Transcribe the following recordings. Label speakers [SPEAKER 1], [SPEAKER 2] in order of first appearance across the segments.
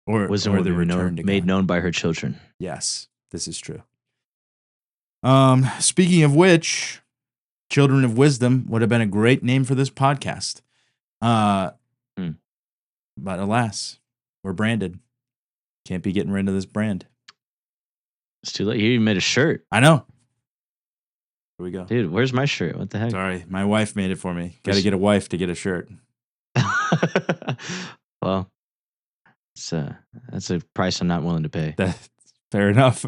[SPEAKER 1] Wisdom
[SPEAKER 2] or
[SPEAKER 1] will
[SPEAKER 2] the
[SPEAKER 1] be
[SPEAKER 2] return to
[SPEAKER 1] made
[SPEAKER 2] God.
[SPEAKER 1] known by her children.
[SPEAKER 2] Yes, this is true. Speaking of which, Children of Wisdom would have been a great name for this podcast.
[SPEAKER 1] Hmm.
[SPEAKER 2] But alas, we're branded. Can't be getting rid of this brand.
[SPEAKER 1] It's too late. You even made a shirt.
[SPEAKER 2] I know. Here we go.
[SPEAKER 1] Dude, where's my shirt? What the heck?
[SPEAKER 2] Sorry, my wife made it for me. Got to get a wife to get a shirt.
[SPEAKER 1] Well, that's a price I'm not willing to pay.
[SPEAKER 2] That's fair enough.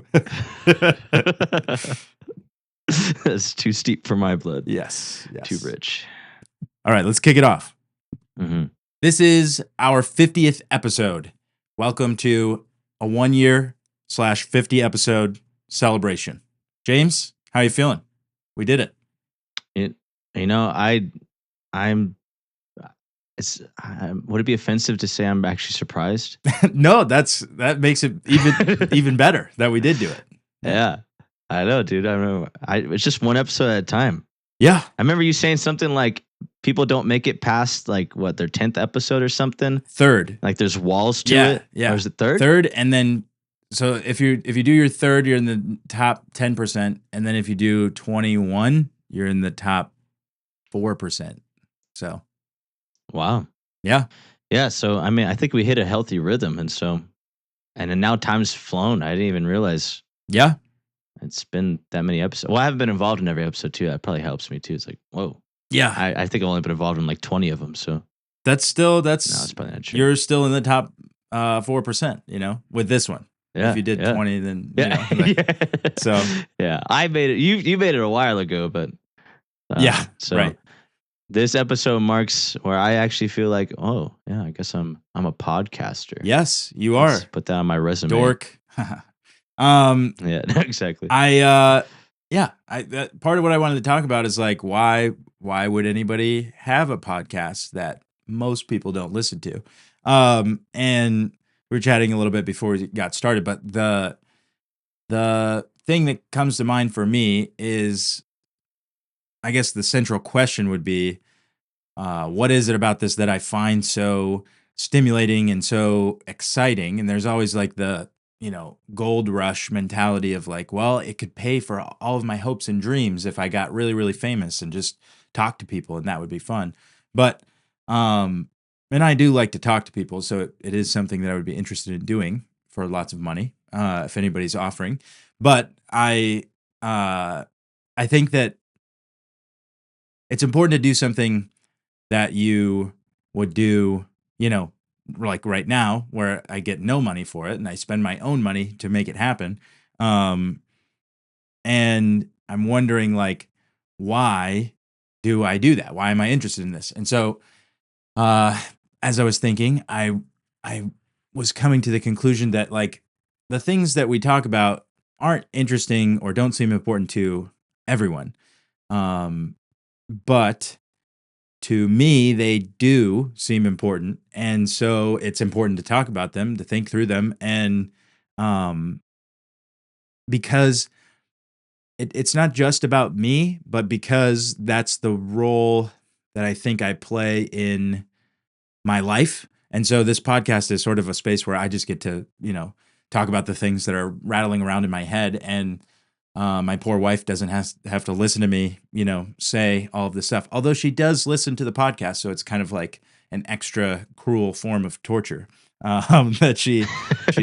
[SPEAKER 1] That's too steep for my blood.
[SPEAKER 2] Yes.
[SPEAKER 1] Too rich.
[SPEAKER 2] All right, let's kick it off.
[SPEAKER 1] Mm-hmm.
[SPEAKER 2] This is our 50th episode. Welcome to a 1 year / 50 episode celebration. James, how you feeling? We did it.
[SPEAKER 1] Would it be offensive to say I'm actually surprised?
[SPEAKER 2] No, that makes it even better that we did do it.
[SPEAKER 1] Yeah, I know, dude. I remember. It's just one episode at a time.
[SPEAKER 2] Yeah,
[SPEAKER 1] I remember you saying something like people don't make it past their 10th episode or something.
[SPEAKER 2] Third,
[SPEAKER 1] like there's walls to it.
[SPEAKER 2] Yeah,
[SPEAKER 1] or is it third?
[SPEAKER 2] Third, and then so if you do your third, you're in the top 10%, and then if you do 21, you're in the top 4%. So.
[SPEAKER 1] Wow.
[SPEAKER 2] Yeah.
[SPEAKER 1] Yeah. So, I mean, I think we hit a healthy rhythm. And then now time's flown. I didn't even realize.
[SPEAKER 2] Yeah.
[SPEAKER 1] It's been that many episodes. Well, I haven't been involved in every episode too. That probably helps me too. It's like, whoa.
[SPEAKER 2] Yeah.
[SPEAKER 1] I think I've only been involved in like 20 of them. So
[SPEAKER 2] that's
[SPEAKER 1] no, it's probably not true.
[SPEAKER 2] You're still in the top 4%, with this one.
[SPEAKER 1] Yeah.
[SPEAKER 2] If you did 20, then, So.
[SPEAKER 1] Yeah. I made it. You made it a while ago, but.
[SPEAKER 2] Yeah.
[SPEAKER 1] So.
[SPEAKER 2] Right.
[SPEAKER 1] This episode marks where I actually feel like, oh yeah, I guess I'm a podcaster.
[SPEAKER 2] Yes, you are.
[SPEAKER 1] Let's put that on my resume.
[SPEAKER 2] Dork.
[SPEAKER 1] Yeah, exactly.
[SPEAKER 2] Part of what I wanted to talk about is like why would anybody have a podcast that most people don't listen to? And we were chatting a little bit before we got started, but the thing that comes to mind for me is, I guess the central question would be, what is it about this that I find so stimulating and so exciting? And there's always like the, gold rush mentality of like, well, it could pay for all of my hopes and dreams if I got really, really famous and just talk to people, and that would be fun. But, and I do like to talk to people, so it is something that I would be interested in doing for lots of money, if anybody's offering. But I think that it's important to do something that you would do, like right now, where I get no money for it and I spend my own money to make it happen. And I'm wondering, like, why do I do that? Why am I interested in this? And so, as I was thinking, I was coming to the conclusion that, like, the things that we talk about aren't interesting or don't seem important to everyone. But to me, they do seem important. And so it's important to talk about them, to think through them. And because it's not just about me, but because that's the role that I think I play in my life. And so this podcast is sort of a space where I just get to, talk about the things that are rattling around in my head. And my poor wife doesn't have to listen to me, say all of this stuff. Although she does listen to the podcast, so it's kind of like an extra cruel form of torture that she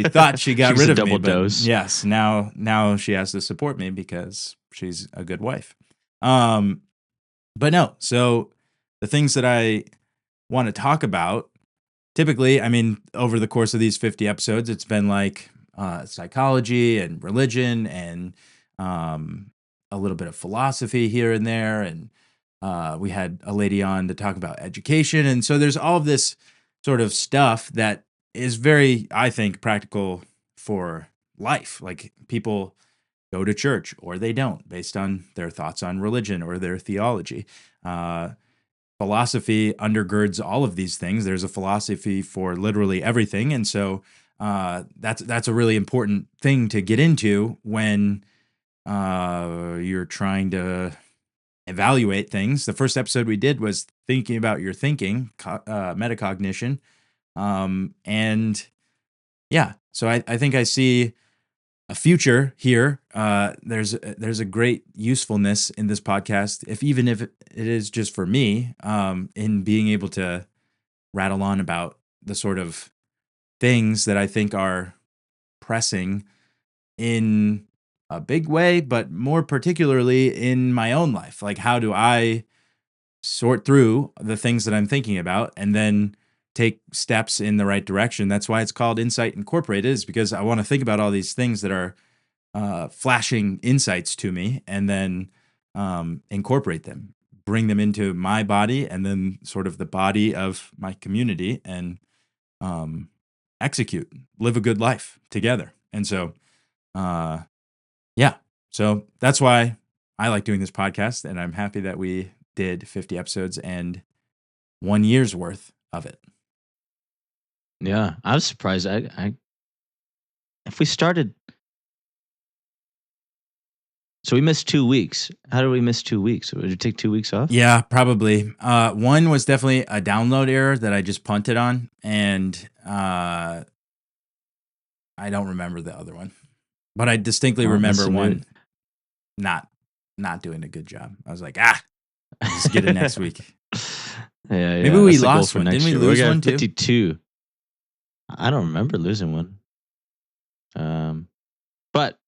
[SPEAKER 2] thought she got rid of
[SPEAKER 1] double
[SPEAKER 2] me. But
[SPEAKER 1] dose.
[SPEAKER 2] yes, now she has to support me because she's a good wife. But no, so the things that I want to talk about, typically, I mean, over the course of these 50 episodes, it's been like psychology and religion and a little bit of philosophy here and there. And we had a lady on to talk about education. And so there's all of this sort of stuff that is very, I think, practical for life. Like, people go to church or they don't, based on their thoughts on religion or their theology. Philosophy undergirds all of these things. There's a philosophy for literally everything. And so that's a really important thing to get into when you're trying to evaluate things. The first episode we did was thinking about your thinking, metacognition. And yeah, so I think I see a future here. There's a great usefulness in this podcast, if it is just for me, in being able to rattle on about the sort of things that I think are pressing in a big way, but more particularly in my own life. Like, how do I sort through the things that I'm thinking about and then take steps in the right direction? That's why it's called Insight Incorporated, is because I want to think about all these things that are flashing insights to me, and then incorporate them, bring them into my body, and then sort of the body of my community, and um, execute, live a good life together. And so, uh, yeah, so that's why I like doing this podcast, and I'm happy that we did 50 episodes and 1 year's worth of it.
[SPEAKER 1] Yeah, I was surprised. I if we started, so we missed 2 weeks. How did we miss 2 weeks? Did you take 2 weeks off?
[SPEAKER 2] Yeah, probably. One was definitely a download error that I just punted on, and I don't remember the other one, but I distinctly
[SPEAKER 1] Well,
[SPEAKER 2] remember
[SPEAKER 1] that's a new.
[SPEAKER 2] one not not doing a good job. I was like, I'll just get it next week.
[SPEAKER 1] Yeah,
[SPEAKER 2] Maybe
[SPEAKER 1] yeah.
[SPEAKER 2] we
[SPEAKER 1] That's the goal
[SPEAKER 2] lost
[SPEAKER 1] for
[SPEAKER 2] one. Didn't
[SPEAKER 1] next
[SPEAKER 2] we
[SPEAKER 1] year. We're
[SPEAKER 2] lose
[SPEAKER 1] gonna
[SPEAKER 2] one
[SPEAKER 1] have
[SPEAKER 2] too?
[SPEAKER 1] 52. I don't remember losing one. But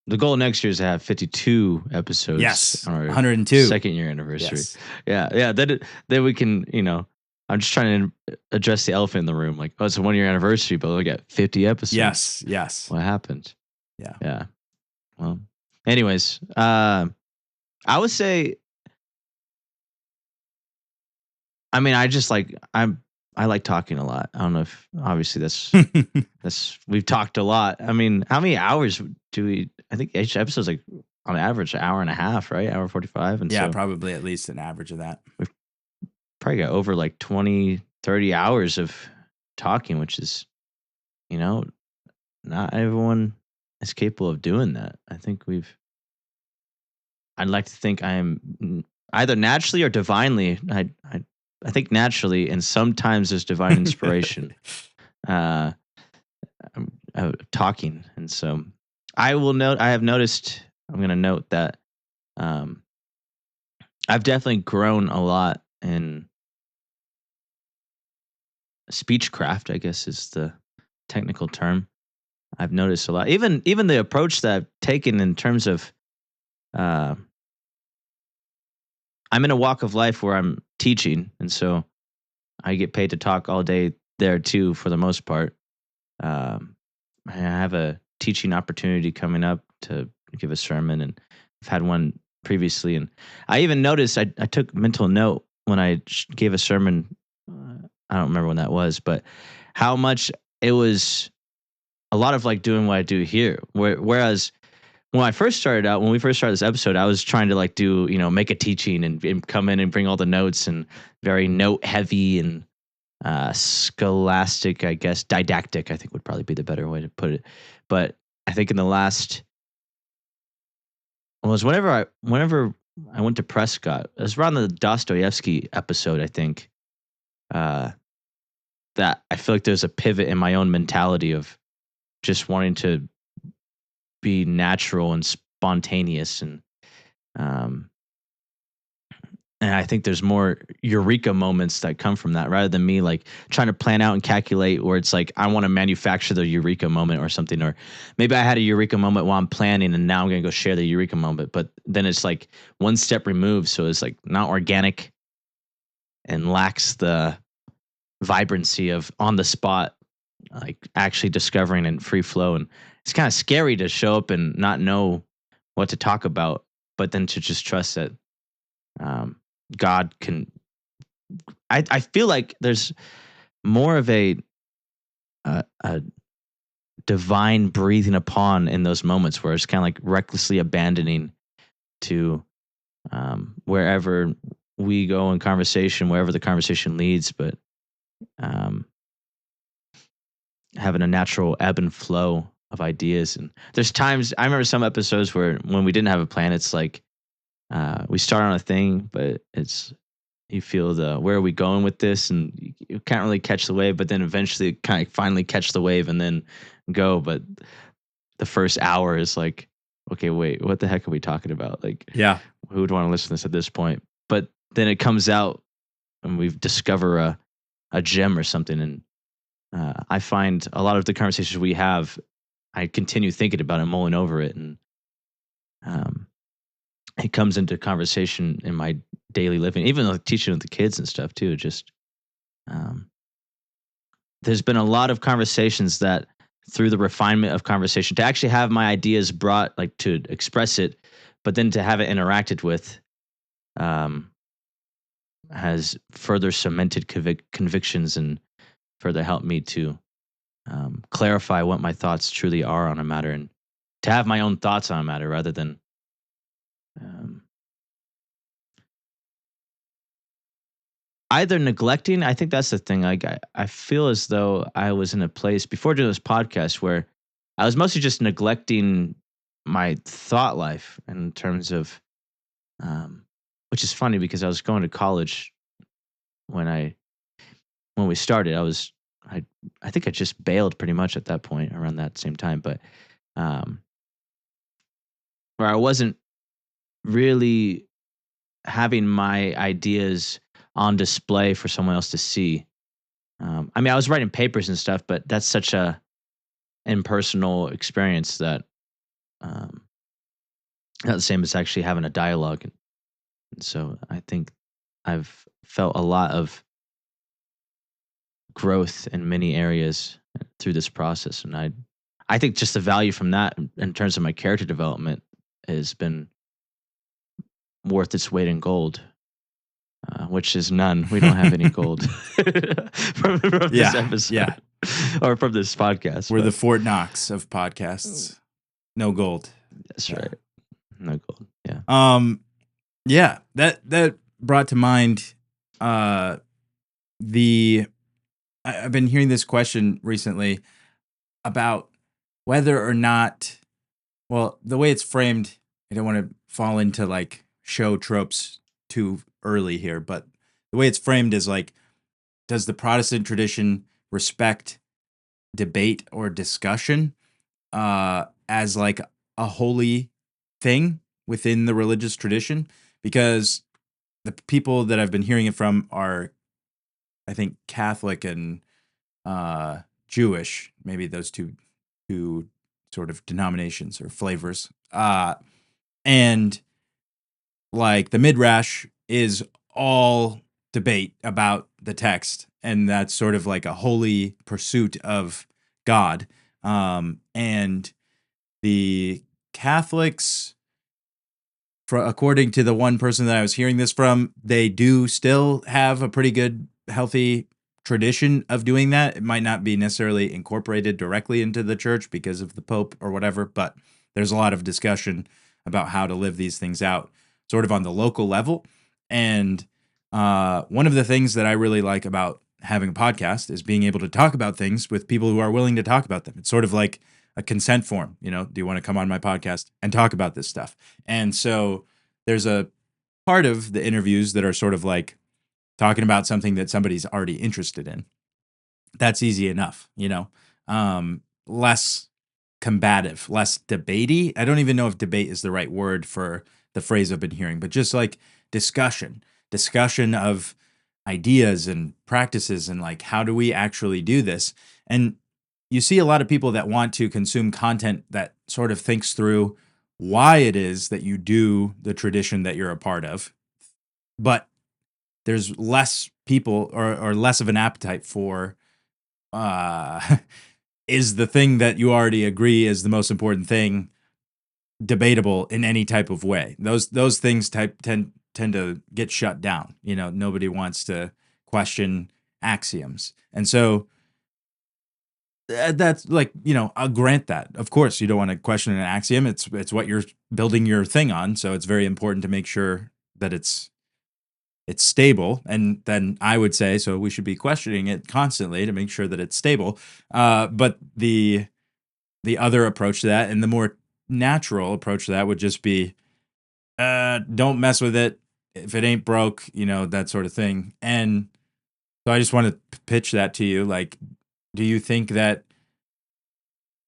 [SPEAKER 1] the goal next year is to have 52 episodes
[SPEAKER 2] Yes,
[SPEAKER 1] on our
[SPEAKER 2] 102.
[SPEAKER 1] second year anniversary.
[SPEAKER 2] Yes.
[SPEAKER 1] Yeah, yeah. Then we can, I'm just trying to address the elephant in the room. Like, oh, it's a 1 year anniversary, but look at 50 episodes.
[SPEAKER 2] Yes. Yes.
[SPEAKER 1] What happened?
[SPEAKER 2] Yeah.
[SPEAKER 1] Yeah. Well, anyways, I would say, I mean, I like talking a lot. I don't know if obviously that's we've talked a lot. I mean, how many hours do we? I think each episode's like on average an hour and a half, right? Hour 45, and
[SPEAKER 2] Yeah,
[SPEAKER 1] so
[SPEAKER 2] probably at least an average of that.
[SPEAKER 1] we've probably got over like 20, 30 hours of talking, which is, you know, not everyone is capable of doing that. I think we've. I'd like to think I am either naturally or divinely. I think naturally, and sometimes there's divine inspiration. Uh, Talking, and so I will note. I have noticed. I'm going to note that um, I've definitely grown a lot in speechcraft, I guess is the technical term. I've noticed a lot. Even the approach that I've taken in terms of uh, I'm in a walk of life where I'm teaching, and so I get paid to talk all day there too, for the most part. I have a teaching opportunity coming up to give a sermon, and I've had one previously. And I even noticed I took mental note when I gave a sermon. I don't remember when that was, but how much it was a lot of like doing what I do here. Whereas when I first started out, when we first started this episode, I was trying to like do, make a teaching and come in and bring all the notes, and very note heavy and scholastic, I guess, didactic, I think would probably be the better way to put it. But I think in the last, was whenever I went to Prescott, it was around the Dostoevsky episode, I think, uh, that I feel like there's a pivot in my own mentality of just wanting to be natural and spontaneous, um, and I think there's more eureka moments that come from that, rather than me like trying to plan out and calculate, where it's like I want to manufacture the eureka moment or something. Or maybe I had a eureka moment while I'm planning, and now I'm going to go share the eureka moment. But then it's like one step removed. So it's like not organic and lacks the vibrancy of on the spot, like actually discovering and free flow. And it's kind of scary to show up and not know what to talk about, but then to just trust that um, God can. I feel like there's more of a divine breathing upon in those moments, where it's kind of like recklessly abandoning to wherever we go in conversation, wherever the conversation leads, but um, having a natural ebb and flow of ideas. And there's times I remember some episodes where when we didn't have a plan, it's like we start on a thing, but it's you feel the where are we going with this, and you can't really catch the wave, but then eventually kind of finally catch the wave, and then go, but the first hour is like, okay, wait, what the heck are we talking about? Like,
[SPEAKER 2] Yeah.
[SPEAKER 1] who would want to listen to this at this point? But then it comes out and we discover a gem or something. And I find a lot of the conversations we have, I continue thinking about it, mulling over it, and um, it comes into conversation in my daily living, even like teaching with the kids and stuff too. Just um, there's been a lot of conversations that through the refinement of conversation to actually have my ideas brought, like to express it, but then to have it interacted with, um, has further cemented convictions and further helped me to clarify what my thoughts truly are on a matter, and to have my own thoughts on a matter rather than um, either neglecting. I think that's the thing. Like I feel as though I was in a place before doing this podcast where I was mostly just neglecting my thought life in terms of, um, which is funny because I was going to college when we started. I I think I just bailed pretty much at that point around that same time, but um, where I wasn't really having my ideas on display for someone else to see. I mean, I was writing papers and stuff, but that's such a impersonal experience that um, not the same as actually having a dialogue. And so I think I've felt a lot of growth in many areas through this process, and I think just the value from that in terms of my character development has been worth its weight in gold. Which is none. We don't have any gold from this
[SPEAKER 2] Yeah.
[SPEAKER 1] episode
[SPEAKER 2] Yeah.
[SPEAKER 1] or from this podcast.
[SPEAKER 2] We're the
[SPEAKER 1] But
[SPEAKER 2] Fort Knox of podcasts. No gold.
[SPEAKER 1] that's
[SPEAKER 2] Yeah.
[SPEAKER 1] right. No gold. Yeah.
[SPEAKER 2] Yeah, that brought to mind the I've been hearing this question recently about whether or not, well, the way it's framed, I don't want to fall into like show tropes too early here, but the way it's framed is like, does the Protestant tradition respect debate or discussion as like a holy thing within the religious tradition? Because the people that I've been hearing it from are, I think, Catholic and Jewish, maybe those two sort of denominations or flavors. And like the Midrash is all debate about the text, and that's sort of like a holy pursuit of God. And the Catholics, according to the one person that I was hearing this from, they do still have a pretty good, healthy tradition of doing that. It might not be necessarily incorporated directly into the church because of the Pope or whatever, but there's a lot of discussion about how to live these things out sort of on the local level. And one of the things that I really like about having a podcast is being able to talk about things with people who are willing to talk about them. It's sort of like a consent form, do you want to come on my podcast and talk about this stuff? And so there's a part of the interviews that are sort of like talking about something that somebody's already interested in. That's easy enough, less combative, less debatey. I don't even know if debate is the right word for the phrase I've been hearing, but just like discussion of ideas and practices and like, how do we actually do this? And you see a lot of people that want to consume content that sort of thinks through why it is that you do the tradition that you're a part of, but there's less people or less of an appetite for uh, is the thing that you already agree is the most important thing debatable in any type of way. Those things tend to get shut down. Nobody wants to question axioms, and so that's like, I'll grant that. Of course, you don't want to question an axiom. It's what you're building your thing on, so it's very important to make sure that it's stable. And then I would say, so we should be questioning it constantly to make sure that it's stable. But the other approach to that, and the more natural approach to that, would just be, don't mess with it. If it ain't broke, that sort of thing. And so I just want to pitch that to you. Like, do you think that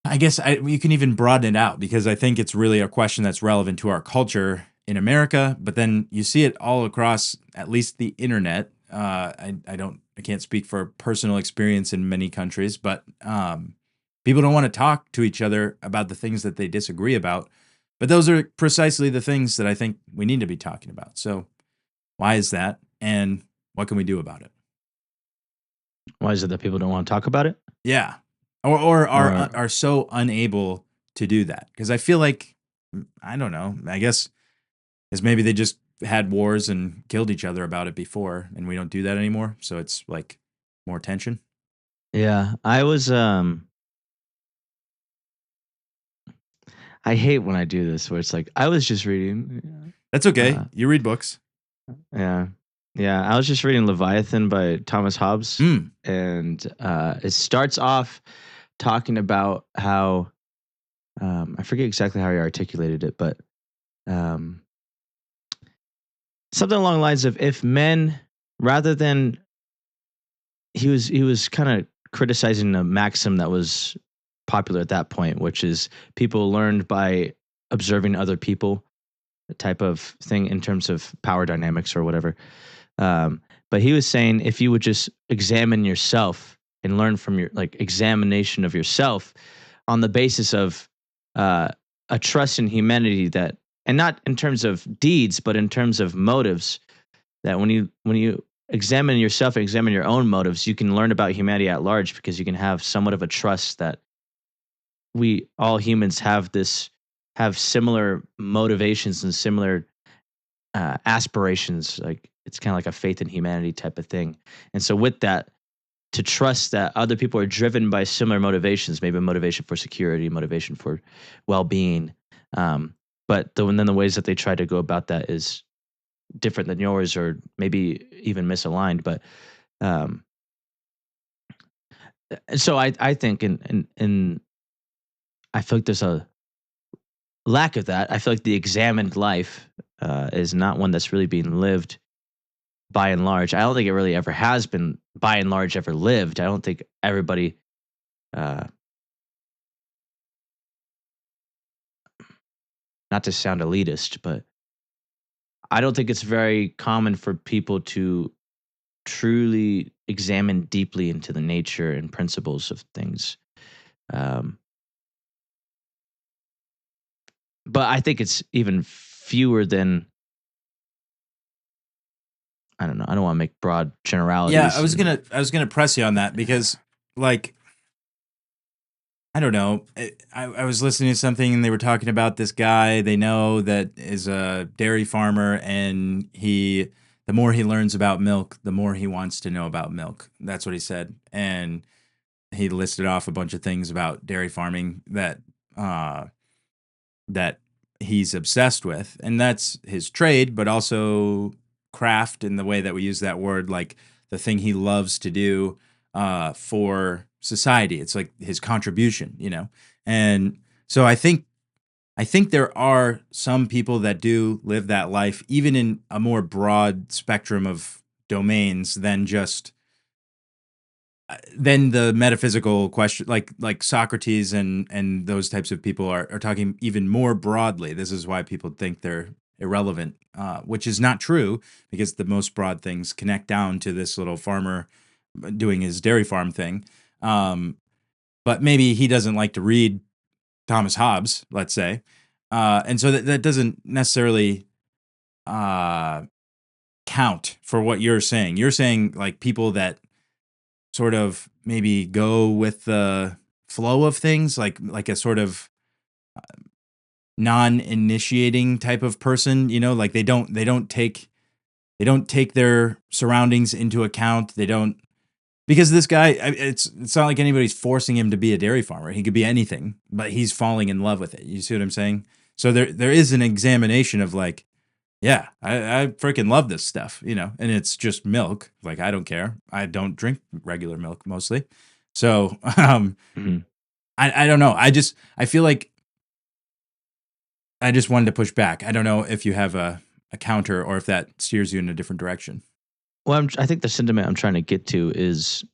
[SPEAKER 2] I guess you can even broaden it out because I think it's really a question that's relevant to our culture in America. But then you see it all across, at least the internet. I can't speak for personal experience in many countries, but people don't want to talk to each other about the things that they disagree about. But those are precisely the things that I think we need to be talking about. So why is that, and what can we do about it?
[SPEAKER 1] Why is it that people don't want to talk about it?
[SPEAKER 2] Yeah. Or
[SPEAKER 1] Or
[SPEAKER 2] are so unable to do that. Because I feel like I don't know. I guess is maybe they just had wars and killed each other about it before, and we don't do that anymore. So it's like more tension.
[SPEAKER 1] yeah, I hate when I do this where it's like I was just reading
[SPEAKER 2] That's okay.
[SPEAKER 1] uh
[SPEAKER 2] You read books.
[SPEAKER 1] yeah. Yeah, I was just reading Leviathan by Thomas Hobbes,
[SPEAKER 2] Mm.
[SPEAKER 1] and it starts off talking about how I forget exactly how he articulated it, but um something along the lines of if men rather than he was kind of criticizing a maxim that was popular at that point, which is people learned by observing other people, type of thing in terms of power dynamics or whatever. But he was saying if you would just examine yourself and learn from your like examination of yourself on the basis of uh, a trust in humanity that, and not in terms of deeds, but in terms of motives, that when you examine yourself and examine your own motives, you can learn about humanity at large because you can have somewhat of a trust that we all humans have similar motivations and similar aspirations. Like it's kind of like a faith in humanity type of thing. And so with that, to trust that other people are driven by similar motivations, maybe a motivation for security, motivation for well-being. Um, but and then the ways that they try to go about that is different than yours, or maybe even misaligned. But um, so I think in I feel like there's a lack of that. I feel like the examined life is not one that's really being lived by and large. I don't think it really ever has been by and large ever lived. I don't think everybody, uh, not to sound elitist, but I don't think it's very common for people to truly examine deeply into the nature and principles of things. Um, but I think it's even fewer than, I don't know. I don't want to make broad
[SPEAKER 2] Yeah,
[SPEAKER 1] generalities. And
[SPEAKER 2] I was gonna press you on that because like I don't know. I was listening to something and they were talking about this guy they know that is a dairy farmer, and the more he learns about milk, the more he wants to know about milk. That's what he said. And he listed off a bunch of things about dairy farming uh, that he's obsessed with. And that's his trade, but also craft in the way that we use that word, like the thing he loves to do for society. It's like his contribution, you know? And so I think there are some people that do live that life, even in a more broad spectrum of domains than just then the metaphysical question, like Socrates and those types of people are talking even more broadly. This is why people think they're irrelevant, which is not true because the most broad things connect down to this little farmer doing his dairy farm thing. Um, but maybe he doesn't like to read Thomas Hobbes, let's say, and so that doesn't necessarily uh, count for what you're saying. You're saying like people that sort of maybe go with the flow of things, like a sort of non-initiating type of person, you know, like they don't take their surroundings into account. They don't, because this guy, it's not like anybody's forcing him to be a dairy farmer. He could be anything, but he's falling in love with it. You see what I'm saying? So there is an examination of like, yeah, I freaking love this stuff, you know, and it's just milk. Like, I don't care. I don't drink regular milk mostly. So,
[SPEAKER 1] mhm.
[SPEAKER 2] I don't know. I feel like I just wanted to push back. I don't know if you have a counter or if that steers you in a different direction.
[SPEAKER 1] Well, I think the sentiment I'm trying to get to is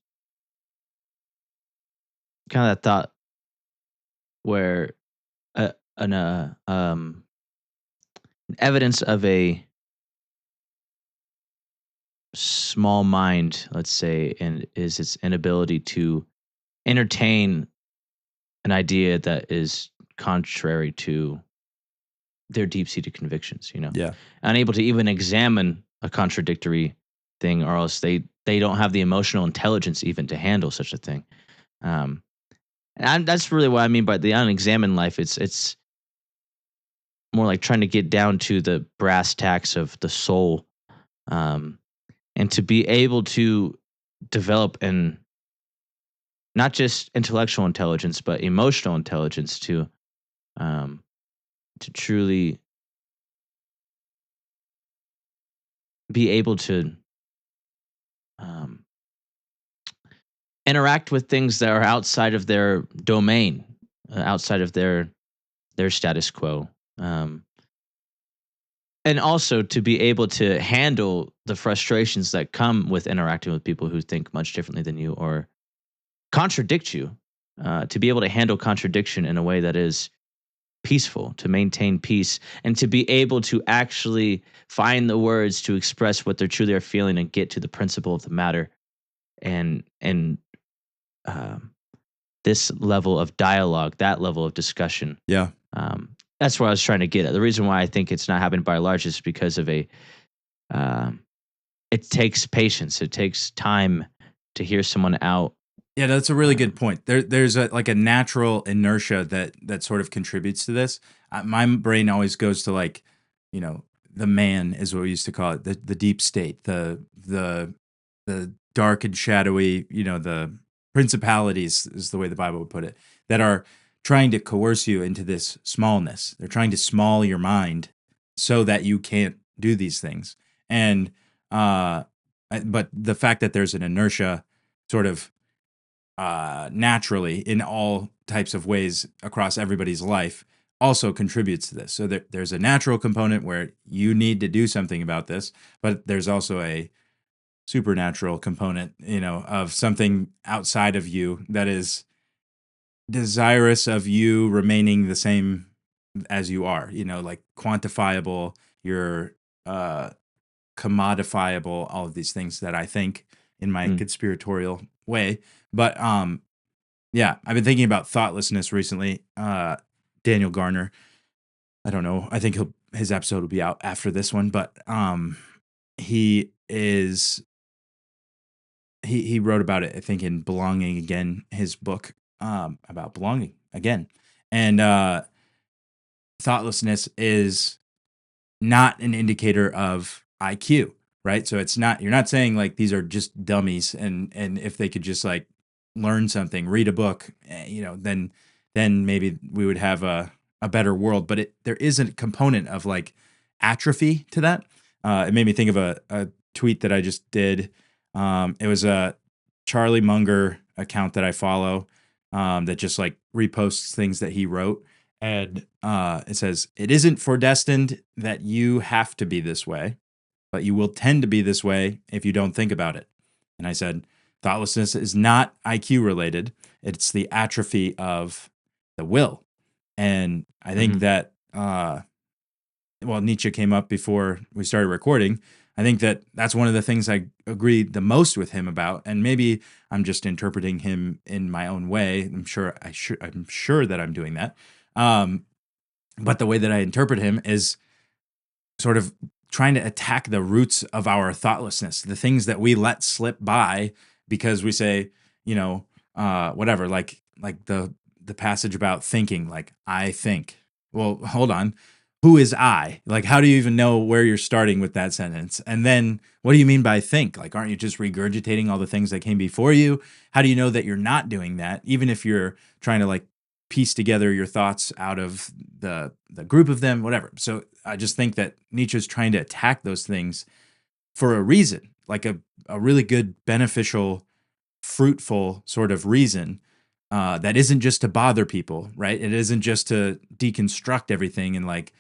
[SPEAKER 1] kind of that thought. where evidence of a small mind, let's say, and is its inability to entertain an idea that is contrary to their deep-seated convictions,
[SPEAKER 2] Yeah.
[SPEAKER 1] unable to even examine a contradictory thing, or else they don't have the emotional intelligence even to handle such a thing. Um, and that's really what I mean by the unexamined life. It's more like trying to get down to the brass tacks of the soul, um, and to be able to develop an not just intellectual intelligence but emotional intelligence um, to truly be able to um, interact with things that are outside of their domain, outside of their status quo, um, and also to be able to handle the frustrations that come with interacting with people who think much differently than you or contradict you. To be able to handle contradiction in a way that is peaceful, to maintain peace, and to be able to actually find the words to express what they truly are feeling and get to the principle of the matter. And um, this level of dialogue, that level of discussion.
[SPEAKER 2] Yeah.
[SPEAKER 1] That's what I was trying to get at. The reason why I think it's not happening by and large is because of um, it takes patience. It takes time to hear someone out.
[SPEAKER 2] Yeah, that's a really good
[SPEAKER 1] Um,
[SPEAKER 2] point. There's a natural inertia that sort of contributes to this. My brain always goes to like, you know, the man is what we used to call it, the deep state, the dark and shadowy, the principalities is the way the Bible would put it, that are trying to coerce you into this smallness. They're trying to small your mind so that you can't do these things. And but the fact that there's an inertia sort of naturally in all types of ways across everybody's life also contributes to this. So there's a natural component where you need to do something about this, but there's also a supernatural component, of something outside of you that is desirous of you remaining the same as you are, like quantifiable, you're uh, commodifiable, all of these things that I think in my
[SPEAKER 1] mm,
[SPEAKER 2] conspiratorial way. But yeah, I've been thinking about thoughtlessness recently. Daniel Garner, I don't know. I think his episode will be out after this one, but he is he wrote about it, I think, in Belonging Again, his book about belonging again. And thoughtlessness is not an indicator of IQ, right? So it's not, you're not saying like these are just dummies and if they could just like learn something, read a book, then maybe we would have a better world. But there is a component of like atrophy to that. It made me think of a tweet that I just did. It was a Charlie Munger account that I follow, that just like reposts things that he wrote. And it says, "It isn't foredestined that you have to be this way, but you will tend to be this way if you don't think about it." And I said, thoughtlessness is not IQ related. It's the atrophy of the will. And I think
[SPEAKER 1] mhm.
[SPEAKER 2] that, well, Nietzsche came up before we started recording. I think that that's one of the things I agree the most with him about. And maybe I'm just interpreting him in my own way. I'm sure that I'm doing that. Um, but the way that I interpret him is sort of trying to attack the roots of our thoughtlessness, the things that we let slip by because we say, whatever, like the passage about thinking, like I think. Well, hold on. Who is I? Like, how do you even know where you're starting with that sentence? And then what do you mean by think? Like, aren't you just regurgitating all the things that came before you? How do you know that you're not doing that? Even if you're trying to like piece together your thoughts out of the group of them, whatever. So I just think that Nietzsche's trying to attack those things for a reason, like a really good, beneficial, fruitful sort of reason, that isn't just to bother people, right? It isn't just to deconstruct everything and like,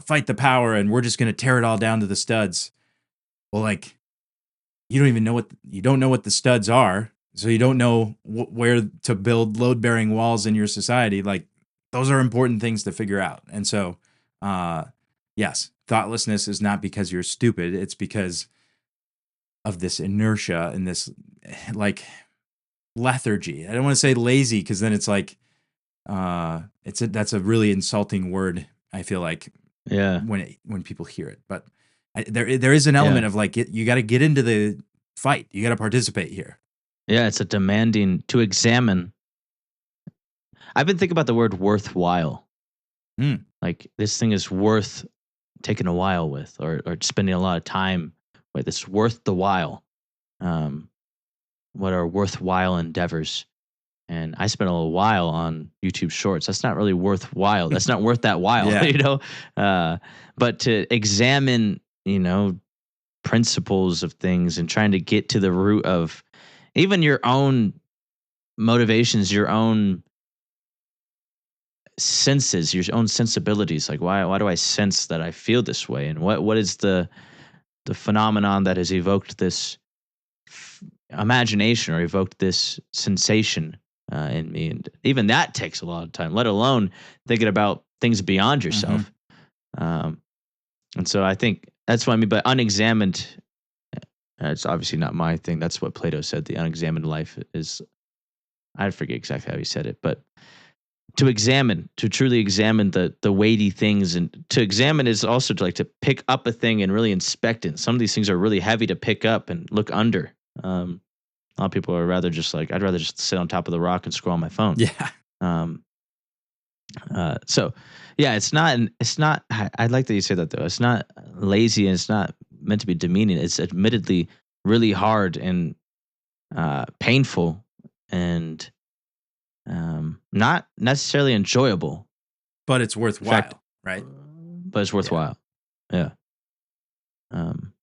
[SPEAKER 2] fight the power and we're just going to tear it all down to the studs. Well, like you don't know what the studs are, so you don't know where to build load bearing walls in your society. Like those are important things to figure out. And so, yes, thoughtlessness is not because you're stupid. It's because of this inertia and this like lethargy. I don't want to say lazy because then it's like that's a really insulting word. I feel like
[SPEAKER 1] Yeah.
[SPEAKER 2] when people hear it, but there is an element
[SPEAKER 1] Yeah.
[SPEAKER 2] of like you got to get into the fight. You got to participate here.
[SPEAKER 1] Yeah. It's a demanding to examine. I've been thinking about the word worthwhile.
[SPEAKER 2] Hmm.
[SPEAKER 1] Like this thing is worth taking a while with, or spending a lot of time with. It's worth the while. Um, what are worthwhile endeavors? And I spent a little while on YouTube Shorts. That's not really worthwhile. That's not worth that while,
[SPEAKER 2] Yeah.
[SPEAKER 1] you know. But to examine, principles of things and trying to get to the root of even your own motivations, your own senses, your own sensibilities. Like why do I sense that I feel this way, and what is the phenomenon that has evoked this imagination or evoked this sensation in me. And even that takes a lot of time, let alone thinking about things beyond yourself. Um, and so I think that's what I mean by unexamined. It's obviously not my thing. That's what Plato said. The unexamined life is, I forget exactly how he said it, but to examine, to truly examine the weighty things, and to examine is also to like to pick up a thing and really inspect it. Some of these things are really heavy to pick up and look under. A lot of people are rather just like, I'd rather just sit on top of the rock and scroll on my phone.
[SPEAKER 2] Yeah.
[SPEAKER 1] Um, so yeah, it's not, I like that you say that though. It's not lazy and it's not meant to be demeaning. It's admittedly really hard and painful and not necessarily enjoyable.
[SPEAKER 2] But it's
[SPEAKER 1] In fact,
[SPEAKER 2] worthwhile, right?
[SPEAKER 1] but it's worthwhile. Yeah. Um,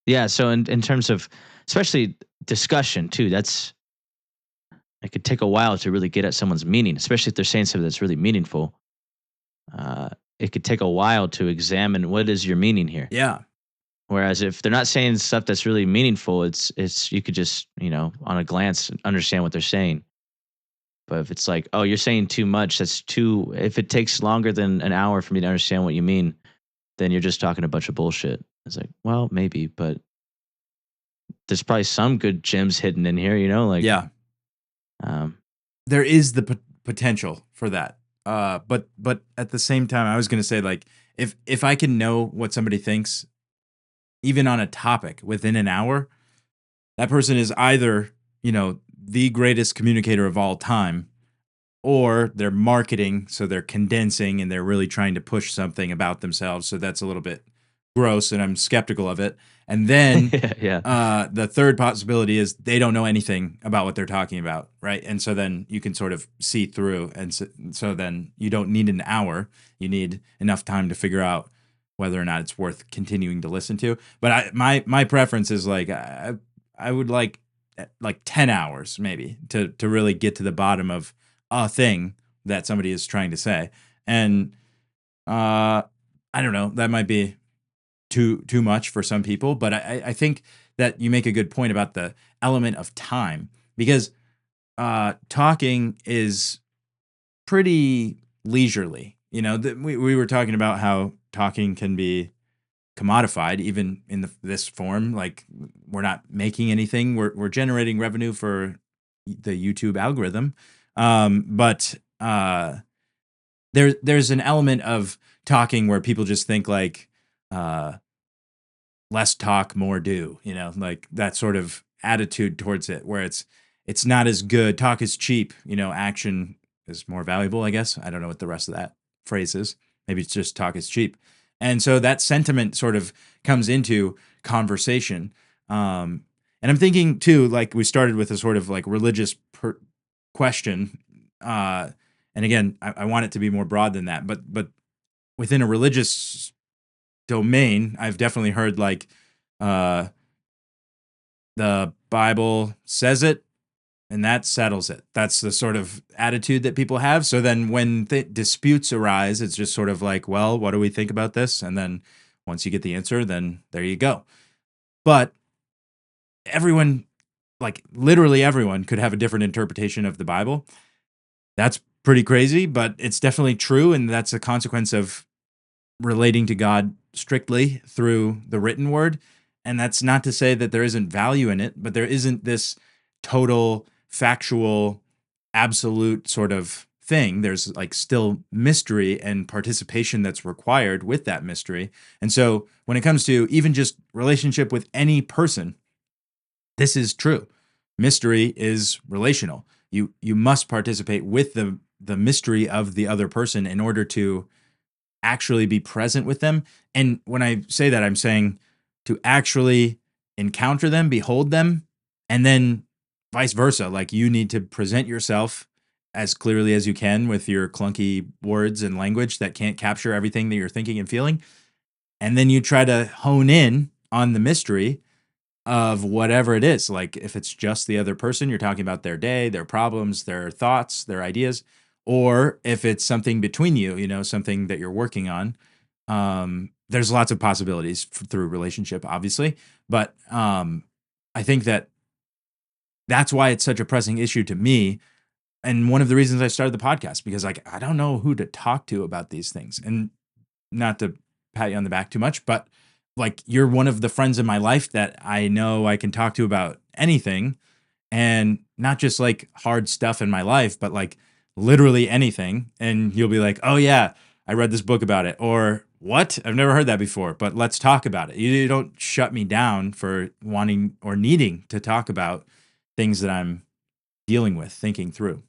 [SPEAKER 1] yeah. So in terms of, especially discussion too, it could take a while to really get at someone's meaning, especially if they're saying something that's really meaningful. It could take a while to examine what is your meaning here.
[SPEAKER 2] Yeah.
[SPEAKER 1] Whereas if they're not saying stuff that's really meaningful, it's you could just on a glance understand what they're saying. But if it's like, oh, you're saying too much, that's too. If it takes longer than an hour for me to understand what you mean, then you're just talking a bunch of bullshit. It's like, well, maybe, but there's probably some good gems hidden in here. Like,
[SPEAKER 2] Yeah.
[SPEAKER 1] um,
[SPEAKER 2] There is the potential for that. But at the same time, I was going to say like if I can know what somebody thinks, even on a topic within an hour, that person is either the greatest communicator of all time, or they're marketing, so they're condensing and they're really trying to push something about themselves. So that's a little bit gross, and I'm skeptical of it. And then
[SPEAKER 1] yeah,
[SPEAKER 2] the third possibility is they don't know anything about what they're talking about, right? And so then you can sort of see through, and so then you don't need an hour; you need enough time to figure out whether or not it's worth continuing to listen to. But my preference is like I would like 10 hours maybe to really get to the bottom of a thing that somebody is trying to say. And I don't know, that might be too much for some people, but I think that you make a good point about the element of time, because talking is pretty leisurely. We were talking about how talking can be commodified even in this form. Like, we're not making anything, we're generating revenue for the YouTube algorithm. But there's an element of talking where people just think like less talk, more do, like that sort of attitude towards it, where it's not as good. Talk is cheap, action is more valuable, I guess. I don't know what the rest of that phrase is. Maybe it's just talk is cheap. And so that sentiment sort of comes into conversation. And I'm thinking too, like we started with a sort of like religious question. And again, I want it to be more broad than that, but within a religious domain, I've definitely heard like uh, the Bible says it, and that settles it. That's the sort of attitude that people have. So then when disputes arise, it's just sort of like, well, what do we think about this? And then once you get the answer, then there you go. But everyone, like literally everyone, could have a different interpretation of the Bible. That's pretty crazy, but it's definitely true. And that's a consequence of relating to God strictly through the written word. And that's not to say that there isn't value in it, but there isn't this total, factual, absolute sort of thing. There's like still mystery and participation that's required with that mystery. And so when it comes to even just relationship with any person, this is true. Mystery is relational. You must participate with the mystery of the other person in order to actually be present with them. And when I say that, I'm saying to actually encounter them, behold them, and then vice versa. Like you need to present yourself as clearly as you can with your clunky words and language that can't capture everything that you're thinking and feeling. And then you try to hone in on the mystery of whatever it is. Like if it's just the other person, you're talking about their day, their problems, their thoughts, their ideas, or if it's something between you, something that you're working on. There's lots of possibilities through relationship, obviously, but I think that's why it's such a pressing issue to me. And one of the reasons I started the podcast, because like I don't know who to talk to about these things, and not to pat you on the back too much, but like you're one of the friends in my life that I know I can talk to about anything, and not just like hard stuff in my life, but like literally anything. And you'll be like, oh yeah, I read this book about it. Or what? I've never heard that before, but let's talk about it. You don't shut me down for wanting or needing to talk about things that I'm dealing with, thinking through.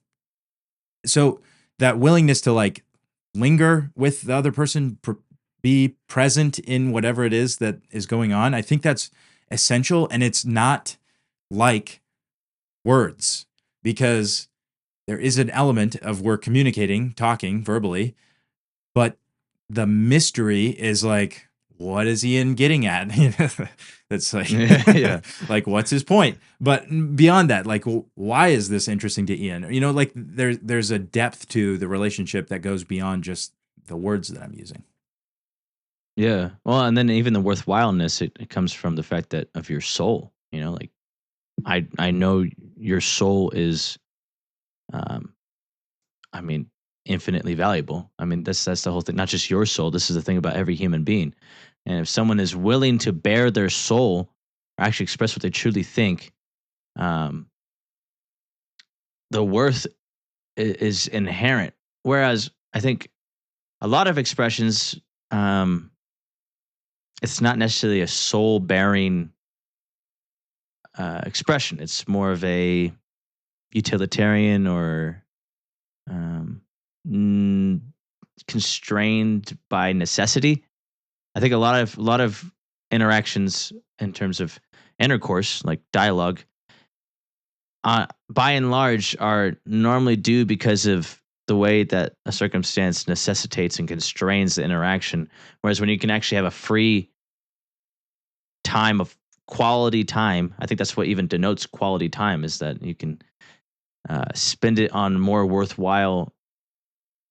[SPEAKER 2] So that willingness to like linger with the other person, be present in whatever it is that is going on, I think that's essential. And it's not like words, because there is an element of we're communicating, talking verbally, but the mystery is like, what is Ian getting at? That's like,
[SPEAKER 1] Yeah.
[SPEAKER 2] like, what's his point? But beyond that, like, why is this interesting to Ian? Like there's a depth to the relationship that goes beyond just the words that I'm using.
[SPEAKER 1] Yeah. Well, and then even the worthwhileness, it comes from the fact that of your soul, like I know your soul is, um, I mean, infinitely valuable. I mean, that's the whole thing. Not just your soul. This is the thing about every human being. And if someone is willing to bare their soul, or actually express what they truly think, um, the worth is inherent. Whereas I think a lot of expressions, um, it's not necessarily a soul bearing expression. It's more of a utilitarian or um, mm, constrained by necessity. I think a lot of interactions in terms of intercourse, like dialogue, by and large, are normally due because of the way that a circumstance necessitates and constrains the interaction. Whereas when you can actually have a free time of quality time, I think that's what even denotes quality time, is that you can spend it on more worthwhile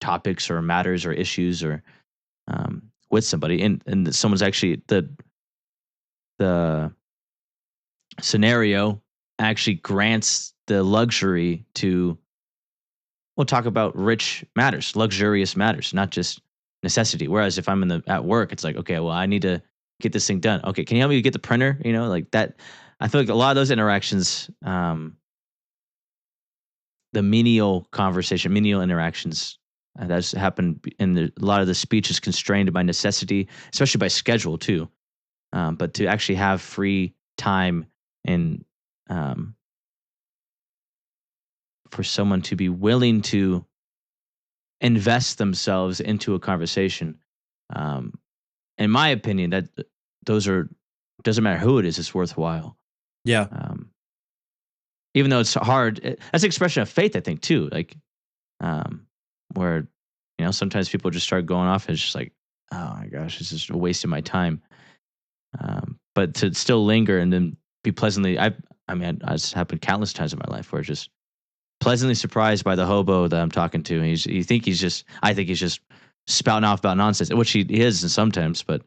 [SPEAKER 1] topics or matters or issues, or with somebody, and someone's actually the scenario actually grants the luxury to, we'll talk about rich matters, luxurious matters, not just necessity. Whereas if I'm at work, it's like, okay, well, I need to get this thing done. Okay, can you help me get the printer? Like that. I feel like a lot of those interactions, the menial interactions, that's happened in a lot of the speech is constrained by necessity, especially by schedule too. But to actually have free time and, um, for someone to be willing to invest themselves into a conversation, um, in my opinion, that those are, doesn't matter who it is, it's worthwhile.
[SPEAKER 2] Yeah.
[SPEAKER 1] Um, Even though it's hard, that's an expression of faith, I think too. Like, um, where sometimes people just start going off and it's just like, oh my gosh, this is a waste of my time. But to still linger and then be pleasantly, I mean, it's happened countless times in my life where just pleasantly surprised by the hobo that I'm talking to. And I think he's just spouting off about nonsense, which he is and sometimes, but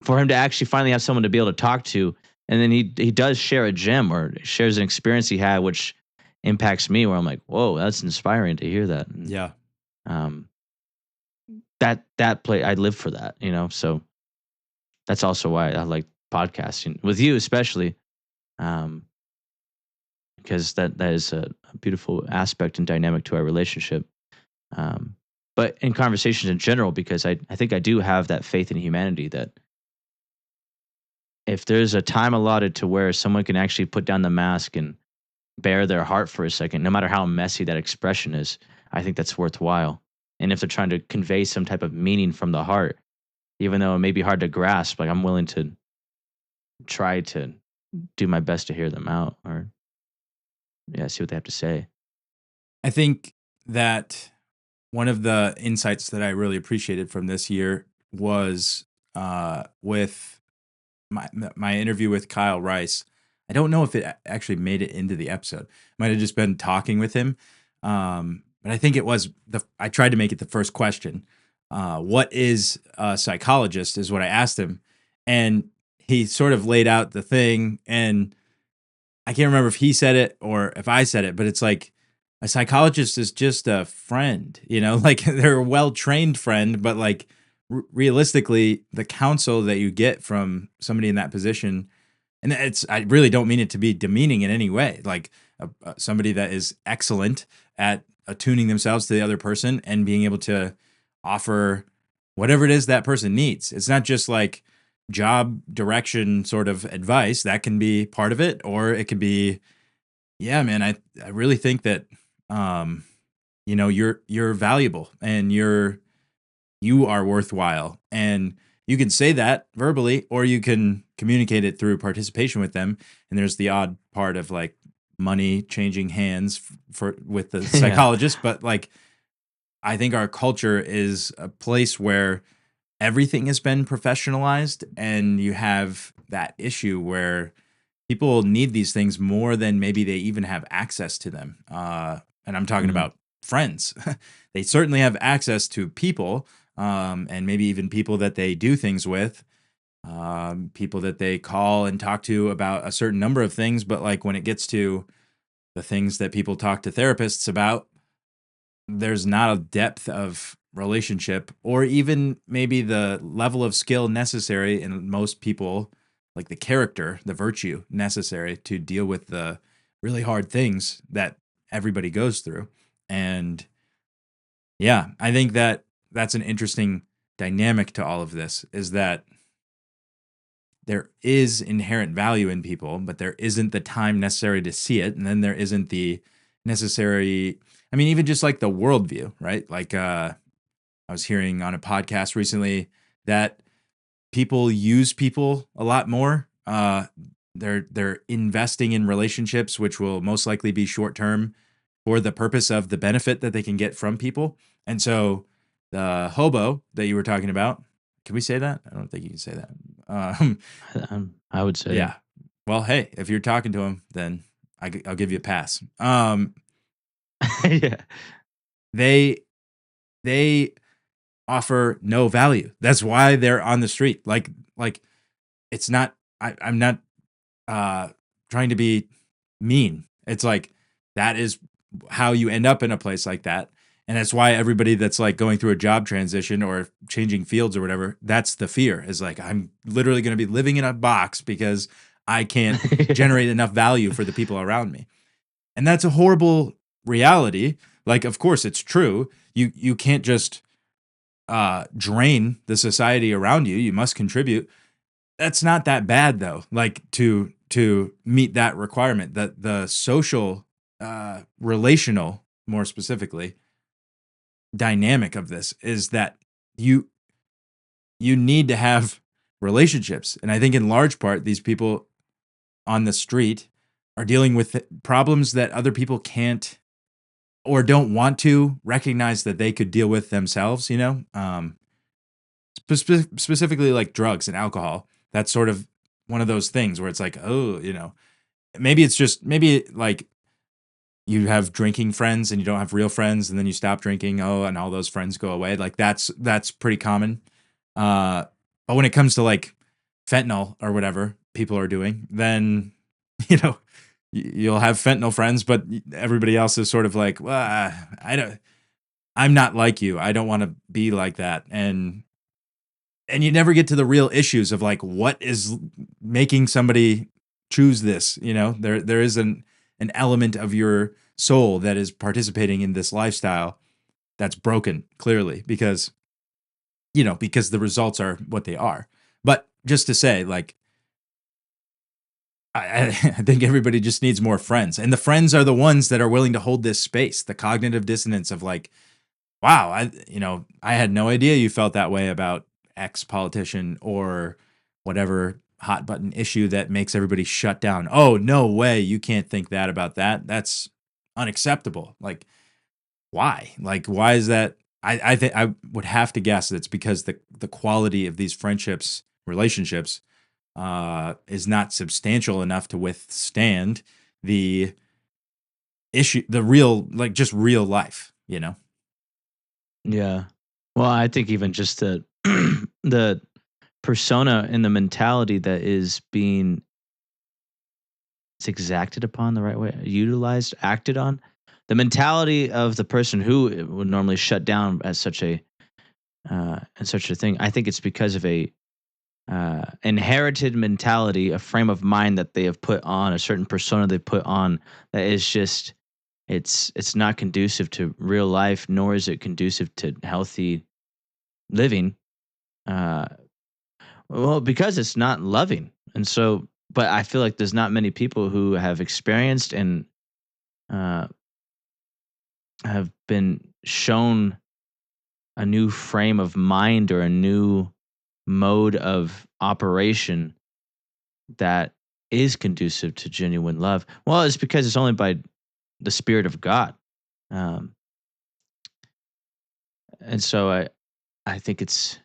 [SPEAKER 1] for him to actually finally have someone to be able to talk to, and then he does share a gem or shares an experience he had, which impacts me, where I'm like, whoa, that's inspiring to hear that. And,
[SPEAKER 2] Yeah.
[SPEAKER 1] Um, that play, I live for that, so that's also why I like podcasting with you, especially, um, because that is a beautiful aspect and dynamic to our relationship. Um, but in conversations in general, because I think I do have that faith in humanity that if there's a time allotted to where someone can actually put down the mask and bare their heart for a second, no matter how messy that expression is, I think that's worthwhile. And if they're trying to convey some type of meaning from the heart, even though it may be hard to grasp, like I'm willing to try to do my best to hear them out or yeah, see what they have to say.
[SPEAKER 2] I think that one of the insights that I really appreciated from this year was with my interview with Kyle Rice. I don't know if it actually made it into the episode. Might have just been talking with him, but I think it was I tried to make it the first question. What is a psychologist? Is what I asked him, and he sort of laid out the thing, and I can't remember if he said it or if I said it, but it's like a psychologist is just a friend, like they're a well trained friend, but like realistically, the counsel that you get from somebody in that position, and I really don't mean it to be demeaning in any way, like somebody that is excellent at attuning themselves to the other person and being able to offer whatever it is that person needs. It's not just like job direction sort of advice that can be part of it, or it could be, yeah, man, I really think that um you're valuable and you are worthwhile, and you can say that verbally or you can communicate it through participation with them. And there's the odd part of like money changing hands for with the
[SPEAKER 1] Yeah.
[SPEAKER 2] psychologist, but like I think our culture is a place where everything has been professionalized, and you have that issue where people need these things more than maybe they even have access to them. And I'm talking
[SPEAKER 1] Mm.
[SPEAKER 2] about friends. They certainly have access to people, and maybe even people that they do things with, people that they call and talk to about a certain number of things. But like when it gets to the things that people talk to therapists about, there's not a depth of relationship or even maybe the level of skill necessary in most people, like the character, the virtue necessary to deal with the really hard things that everybody goes through. And yeah, I think that that's an interesting dynamic to all of this, is that there is inherent value in people, but there isn't the time necessary to see it. And then there isn't the necessary, I mean, even just like the worldview, right? Like I was hearing on a podcast recently that people use people a lot more. They're investing in relationships, which will most likely be short term for the purpose of the benefit that they can get from people. And so the hobo that you were talking about, can we say that? I don't think you can say that.
[SPEAKER 1] I would say, yeah.
[SPEAKER 2] Yeah. Well, hey, if you're talking to him, then I'll give you a pass.
[SPEAKER 1] Yeah.
[SPEAKER 2] They they offer no value. That's why they're on the street. Like it's not. I'm not uh, trying to be mean. It's like that is how you end up in a place like that. And that's why everybody that's like going through a job transition or changing fields or whatever, that's the fear, is like, I'm literally going to be living in a box because I can't generate enough value for the people around me. And that's a horrible reality. Like, of course it's true. You can't just drain the society around you. You must contribute. That's not that bad though. Like to meet that requirement, that the social, relational, more specifically, dynamic of this is that you you need to have relationships. And I think in large part these people on the street are dealing with problems that other people can't or don't want to recognize that they could deal with themselves, specifically like drugs and alcohol. That's sort of one of those things where it's like, oh, maybe it's just maybe like you have drinking friends and you don't have real friends, and then you stop drinking, oh, and all those friends go away. Like that's pretty common. Uh, but when it comes to like fentanyl or whatever people are doing, then you know you'll have fentanyl friends, but everybody else is sort of like, well, I don't. I'm not like you. I don't want to be like that. And you never get to the real issues of like what is making somebody choose this. There is an element of your soul that is participating in this lifestyle that's broken, clearly, because the results are what they are. But just to say, like, I think everybody just needs more friends, and the friends are the ones that are willing to hold this space, the cognitive dissonance of like, wow, I had no idea you felt that way about X politician or whatever hot button issue that makes everybody shut down. Oh, no way, you can't think that about that. That's unacceptable. Like, why? Like, why is that? I think I would have to guess that it's because the quality of these friendships, relationships, is not substantial enough to withstand the issue, the real, like, just real life.
[SPEAKER 1] Yeah. Well, I think even just the the persona and the mentality that is being it's exacted upon the right way, utilized, acted on. The mentality of the person who would normally shut down as such a and such a thing. I think it's because of a inherited mentality, a frame of mind that they have put on, a certain persona they put on that is just it's not conducive to real life, nor is it conducive to healthy living. Uh, well, because it's not loving, and so. But I feel like there's not many people who have experienced and uh, have been shown a new frame of mind or a new mode of operation that is conducive to genuine love. Well, it's because it's only by the Spirit of God, um, and so I think it's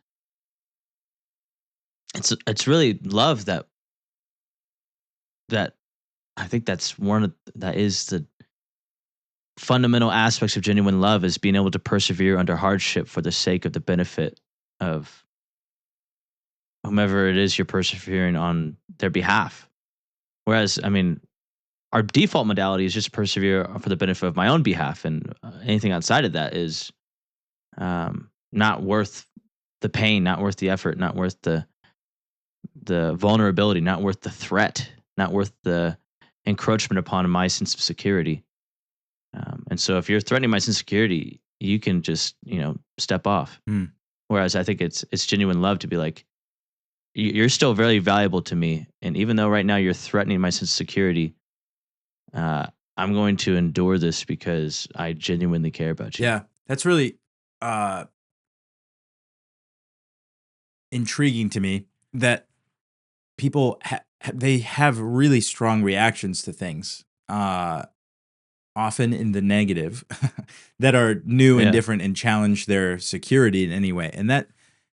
[SPEAKER 1] really love that I think that's one of that is the fundamental aspects of genuine love is being able to persevere under hardship for the sake of the benefit of whomever it is you're persevering on their behalf. Whereas, I mean, our default modality is just persevere for the benefit of my own behalf, and anything outside of that is not worth the pain, not worth the effort, not worth the vulnerability, not worth the threat, not worth the encroachment upon my sense of security. And so, if you're threatening my sense of security, you can just step off.
[SPEAKER 2] Mm.
[SPEAKER 1] Whereas, I think it's genuine love to be like, you're still very valuable to me, and even though right now you're threatening my sense of security, uh, I'm going to endure this because I genuinely care about you.
[SPEAKER 2] Yeah, that's really uh, intriguing to me that people they have really strong reactions to things, often in the negative, that are new and
[SPEAKER 1] Yeah.
[SPEAKER 2] different and challenge their security in any way, and that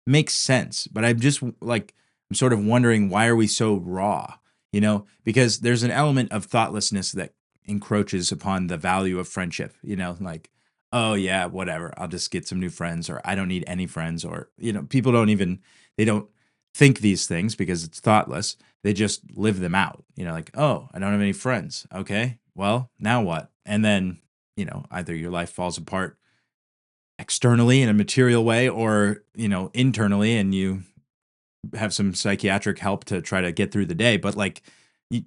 [SPEAKER 2] makes sense. But I'm just like I'm sort of wondering, why are we so raw? Because there's an element of thoughtlessness that encroaches upon the value of friendship. Like, oh yeah, whatever, I'll just get some new friends, or I don't need any friends, or people they don't think these things because it's thoughtless. They just live them out. Like, oh, I don't have any friends. Okay, well, now what? And then either your life falls apart externally in a material way, or internally, and you have some psychiatric help to try to get through the day. But like, you,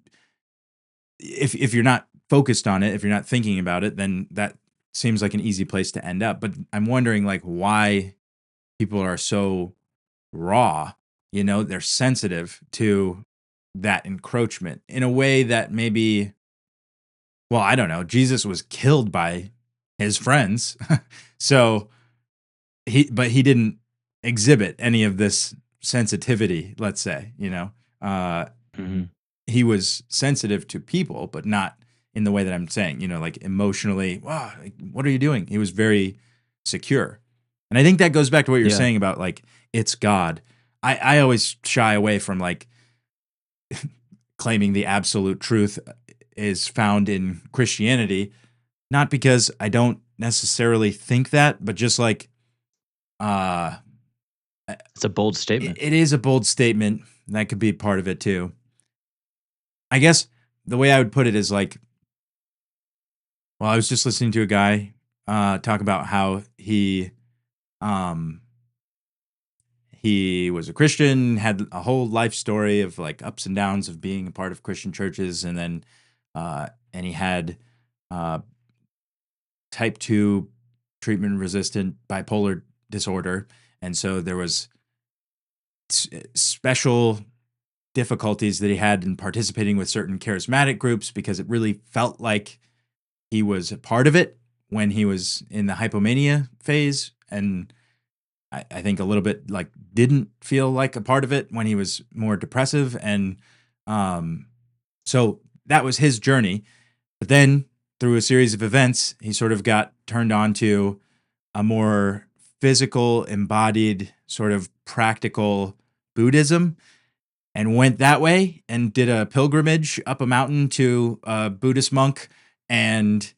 [SPEAKER 2] if you're not focused on it, if you're not thinking about it, then that seems like an easy place to end up. But I'm wondering, like, why people are so raw. They're sensitive to that encroachment in a way that maybe, well, I don't know, Jesus was killed by his friends. So he didn't exhibit any of this sensitivity, let's say. uh
[SPEAKER 1] Hmm.
[SPEAKER 2] he was sensitive to people, but not in the way that I'm saying, like emotionally. Wow, like, what are you doing? He was very secure. And I think that goes back to what you're
[SPEAKER 1] Yeah.
[SPEAKER 2] saying about like, it's God. I always shy away from like claiming the absolute truth is found in Christianity, not because I don't necessarily think that, but just like, uh
[SPEAKER 1] It's a bold statement.
[SPEAKER 2] it is a bold statement. That could be part of it too. I guess the way I would put it is like, well, I was just listening to a guy. talk about how um, he was a Christian, had a whole life story of like ups and downs of being a part of Christian churches, and then and he had uh, type 2 treatment resistant bipolar disorder, and so there was special difficulties that he had in participating with certain charismatic groups because it really felt like he was a part of it when he was in the hypomania phase, and I think a little bit like didn't feel like a part of it when he was more depressive, and um, so that was his journey. But then through a series of events, he sort of got turned on to a more physical, embodied, sort of practical Buddhism, and went that way and did a pilgrimage up a mountain to a Buddhist monk, and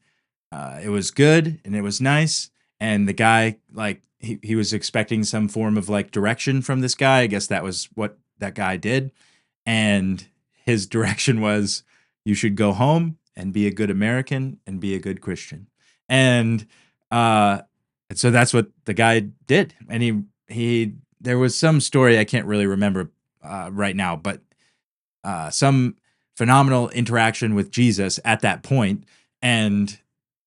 [SPEAKER 2] it was good and it was nice. And the guy, like, he was expecting some form of like direction from this guy. I guess that was what that guy did. And his direction was, you should go home and be a good American and be a good Christian. And uh, so that's what the guy did. And there was some story I can't really remember right now, but some phenomenal interaction with Jesus at that point, and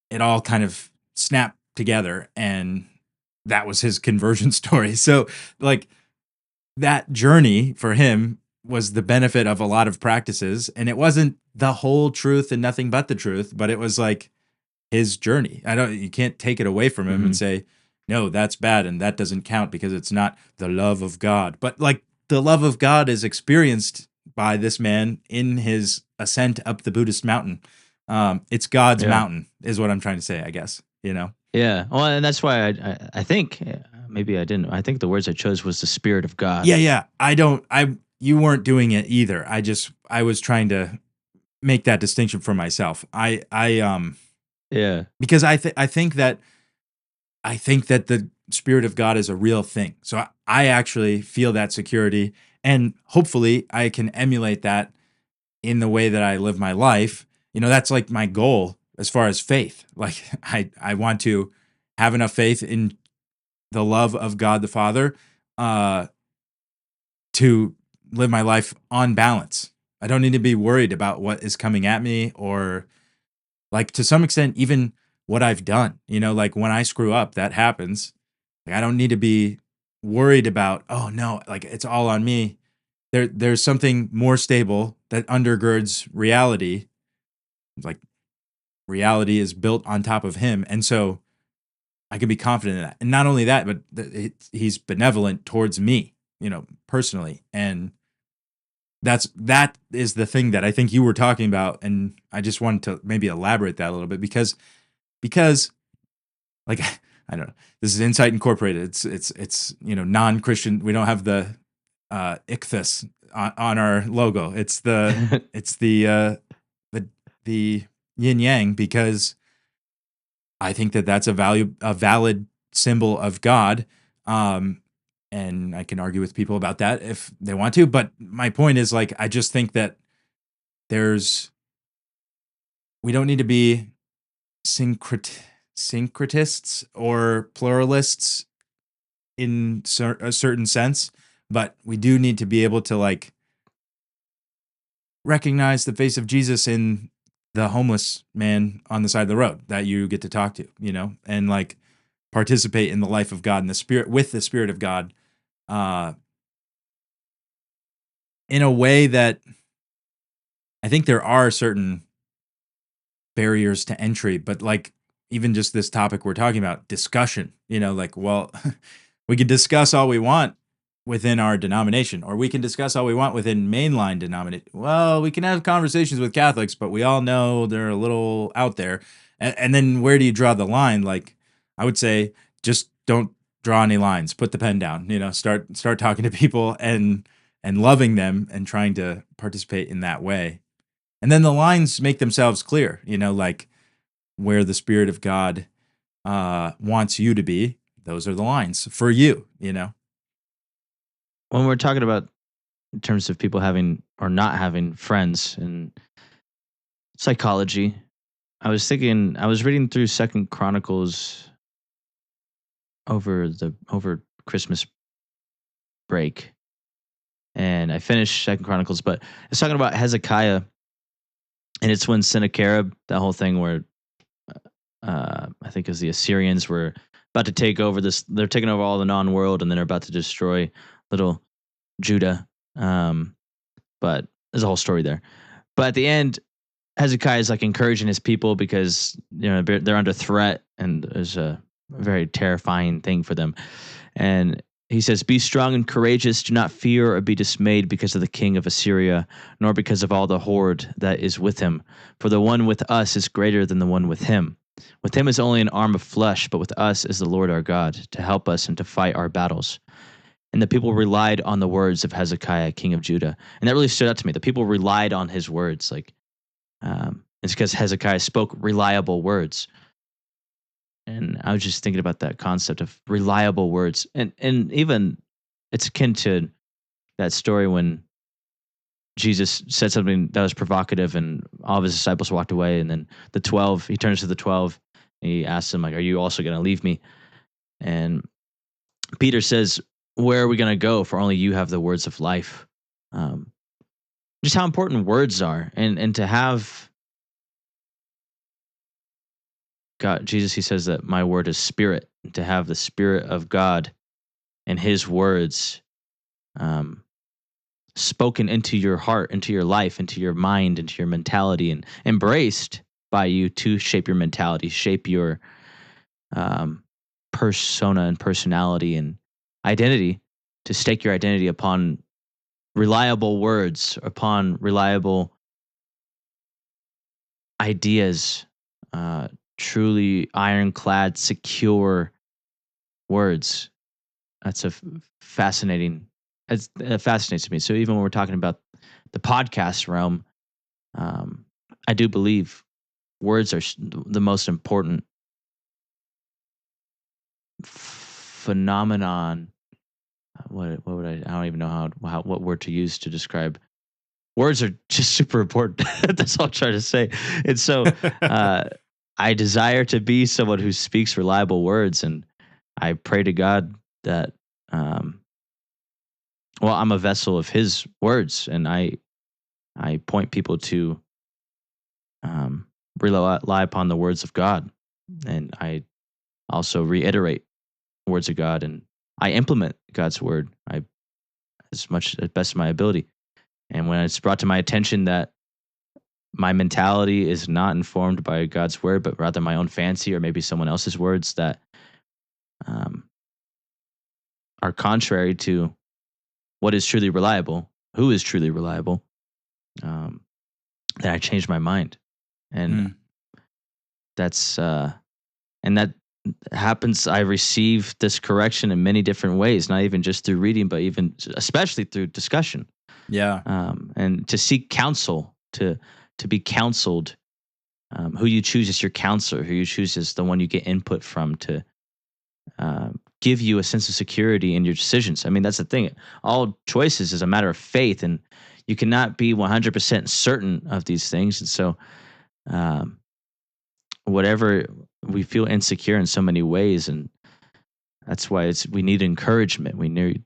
[SPEAKER 2] it all kind of snapped together, and that was his conversion story. So, like, that journey for him was the benefit of a lot of practices, and it wasn't the whole truth and nothing but the truth, but it was like his journey. You can't take it away from him and
[SPEAKER 1] Hmm.
[SPEAKER 2] say, no, that's bad and that doesn't count because it's not the love of God. But like, the love of God is experienced by this man in his ascent up the Buddhist mountain. It's God's
[SPEAKER 1] Yeah.
[SPEAKER 2] mountain, is what I'm trying to say, I guess, you know?
[SPEAKER 1] Yeah. Well, and that's why I think maybe I didn't. I think the words I chose was the Spirit of God.
[SPEAKER 2] Yeah, yeah. You weren't doing it either. I was trying to make that distinction for myself.
[SPEAKER 1] Yeah.
[SPEAKER 2] Because I think that the Spirit of God is a real thing. So I actually feel that security, and hopefully I can emulate that in the way that I live my life. You know, that's like my goal as far as faith. Like, I want to have enough faith in the love of God the Father uh, to live my life on balance. I don't need to be worried about what is coming at me, or like, to some extent, even what I've done. You know, like when I screw up, that happens. Like, I don't need to be worried about, oh no, like it's all on me. There's something more stable that undergirds reality. Like, reality is built on top of him, and so I can be confident in that. And not only that, but he's benevolent towards me, you know, personally. And that is the thing that I think you were talking about, and I just wanted to maybe elaborate that a little bit, because like, I don't know, this is Insight Incorporated. It's non-Christian. We don't have the ichthus on our logo. It's the yin yang, because I think that that's a valid symbol of God. Um, and I can argue with people about that if they want to. But my point is, like, I just think that there's we don't need to be syncretists or pluralists in a certain sense, but we do need to be able to like recognize the face of Jesus in the homeless man on the side of the road that you get to talk to, you know, and like participate in the life of God and the Spirit, with the Spirit of God, uh, in a way that I think there are certain barriers to entry, but like, even just this topic we're talking about, discussion, you know, like, well, we can discuss all we want within our denomination, or we can discuss all we want within mainline denomination. Well, we can have conversations with Catholics, but we all know they're a little out there. And then where do you draw the line? Like, I would say, just don't draw any lines. Put the pen down. You know, start talking to people and loving them and trying to participate in that way. And then the lines make themselves clear. You know, like where the Spirit of God wants you to be. Those are the lines for you. You know.
[SPEAKER 1] When we're talking about in terms of people having or not having friends in psychology, I was thinking, I was reading through Second Chronicles over Christmas break, and I finished Second Chronicles, but it's talking about Hezekiah, and it's when Sennacherib, that whole thing where I think as the Assyrians were about to take over this, they're taking over all the non-world, and then they're about to destroy little Judah. Um, but there's a whole story there. But at the end, Hezekiah is like encouraging his people because they're under threat, and there's a very terrifying thing for them. And he says, "Be strong and courageous. Do not fear or be dismayed because of the king of Assyria, nor because of all the horde that is with him. For the one with us is greater than the one with him. With him is only an arm of flesh, but with us is the Lord our God to help us and to fight our battles." And the people relied on the words of Hezekiah, king of Judah. And that really stood out to me. The people relied on his words. It's because Hezekiah spoke reliable words. And I was just thinking about that concept of reliable words. And even it's akin to that story when Jesus said something that was provocative and all of his disciples walked away. And then the 12, he turns to the 12 and he asks them, like, "Are you also going to leave me?" And Peter says, "Where are we going to go? For only you have the words of life." Um, just how important words are. And to have God, Jesus, he says that my word is spirit. To have the spirit of God and his words um, spoken into your heart, into your life, into your mind, into your mentality, and embraced by you to shape your mentality, shape your um, persona and personality and identity, to stake your identity upon reliable words, upon reliable ideas, truly ironclad, secure words. That's fascinating. It fascinates me. So even when we're talking about the podcast realm, um, I do believe words are the most important phenomenon. What would I don't even know how what word to use to describe. Words are just super important. That's all I'm trying to say. And so uh, I desire to be someone who speaks reliable words, and I pray to God that um, well, I'm a vessel of His words, and I point people to um, rely upon the words of God, and I also reiterate words of God, and I implement God's word as much as best of my ability. And when it's brought to my attention that my mentality is not informed by God's word, but rather my own fancy or maybe someone else's words that um, are contrary to what is truly reliable, who is truly reliable, um, then I change my mind. And
[SPEAKER 2] Mm.
[SPEAKER 1] that's and that happens. I receive this correction in many different ways, not even just through reading, but even especially through discussion.
[SPEAKER 2] Yeah.
[SPEAKER 1] And to seek counsel, to be counseled. Who you choose as your counselor, who you choose as the one you get input from to give you a sense of security in your decisions. I mean, that's the thing. All choices is a matter of faith, and you cannot be 100% certain of these things. And so, um, whatever we feel insecure in so many ways, and that's why we need encouragement. We need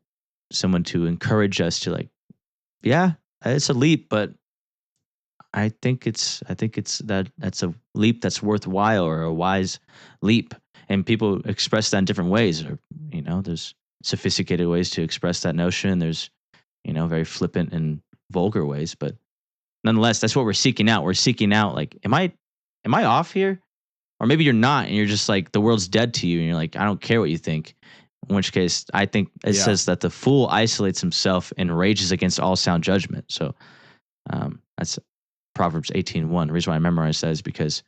[SPEAKER 1] someone to encourage us to like, yeah, it's a leap, but I think it's that's a leap that's worthwhile or a wise leap. And people express that in different ways. Or there's sophisticated ways to express that notion. There's very flippant and vulgar ways, but nonetheless, that's what we're seeking out. We're seeking out like, am I off here? Or maybe you're not, and you're just like the world's dead to you, and you're like, I don't care what you think. In which case, I think it
[SPEAKER 2] Yeah.
[SPEAKER 1] says that the fool isolates himself and rages against all sound judgment. So that's Proverbs 18:1. The reason why I memorized that is because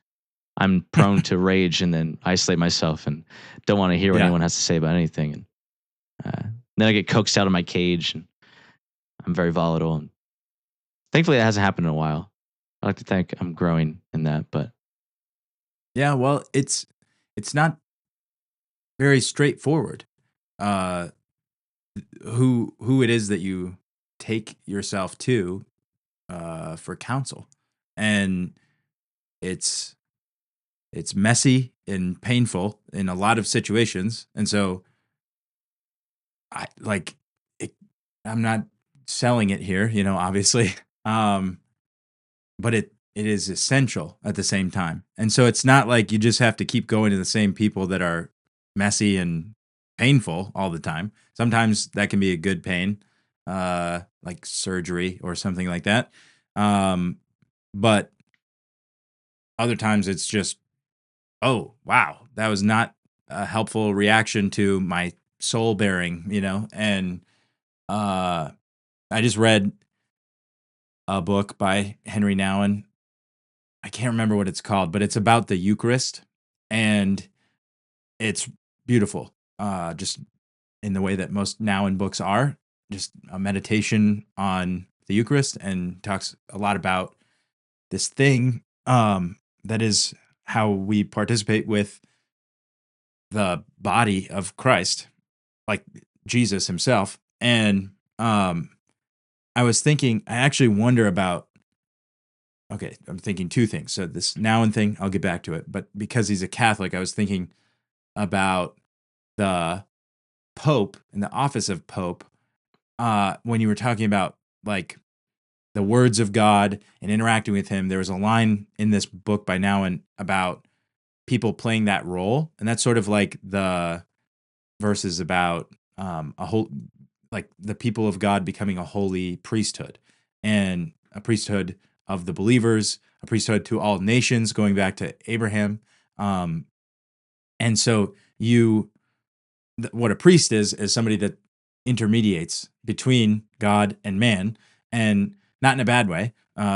[SPEAKER 1] I'm prone to rage and then isolate myself and don't want to hear what
[SPEAKER 2] Yeah.
[SPEAKER 1] anyone has to say about anything. And then I get coaxed out of my cage, and I'm very volatile. And thankfully, that hasn't happened in a while. I like to think I'm growing in that, but
[SPEAKER 2] Yeah. Well, it's not very straightforward. Uh, who it is that you take yourself to for counsel, and it's it's messy and painful in a lot of situations. And so I like it, I'm not selling it here, obviously. Um, but it is essential at the same time. And so it's not like you just have to keep going to the same people that are messy and painful all the time. Sometimes that can be a good pain, like surgery or something like that. But other times it's just, oh, wow, that was not a helpful reaction to my soul bearing, And uh, I just read a book by Henry Nouwen. I can't remember what it's called, but it's about the Eucharist, and it's beautiful. Just in the way that most Nouwen books are, just a meditation on the Eucharist, and talks a lot about this thing that is how we participate with the body of Christ, like Jesus himself. And I was thinking, I actually wonder about, okay, I'm thinking two things. So this Nouwen thing, I'll get back to it. But because he's a Catholic, I was thinking about the Pope and the office of Pope when you were talking about like the words of God and interacting with him. There was a line in this book by Nouwen about people playing that role. And that's sort of like the verses about a whole, like the people of God becoming a holy priesthood, and a priesthood of the believers, a priesthood to all nations, going back to Abraham. Um, and so what a priest is somebody that intermediates between God and man, and not in a bad way,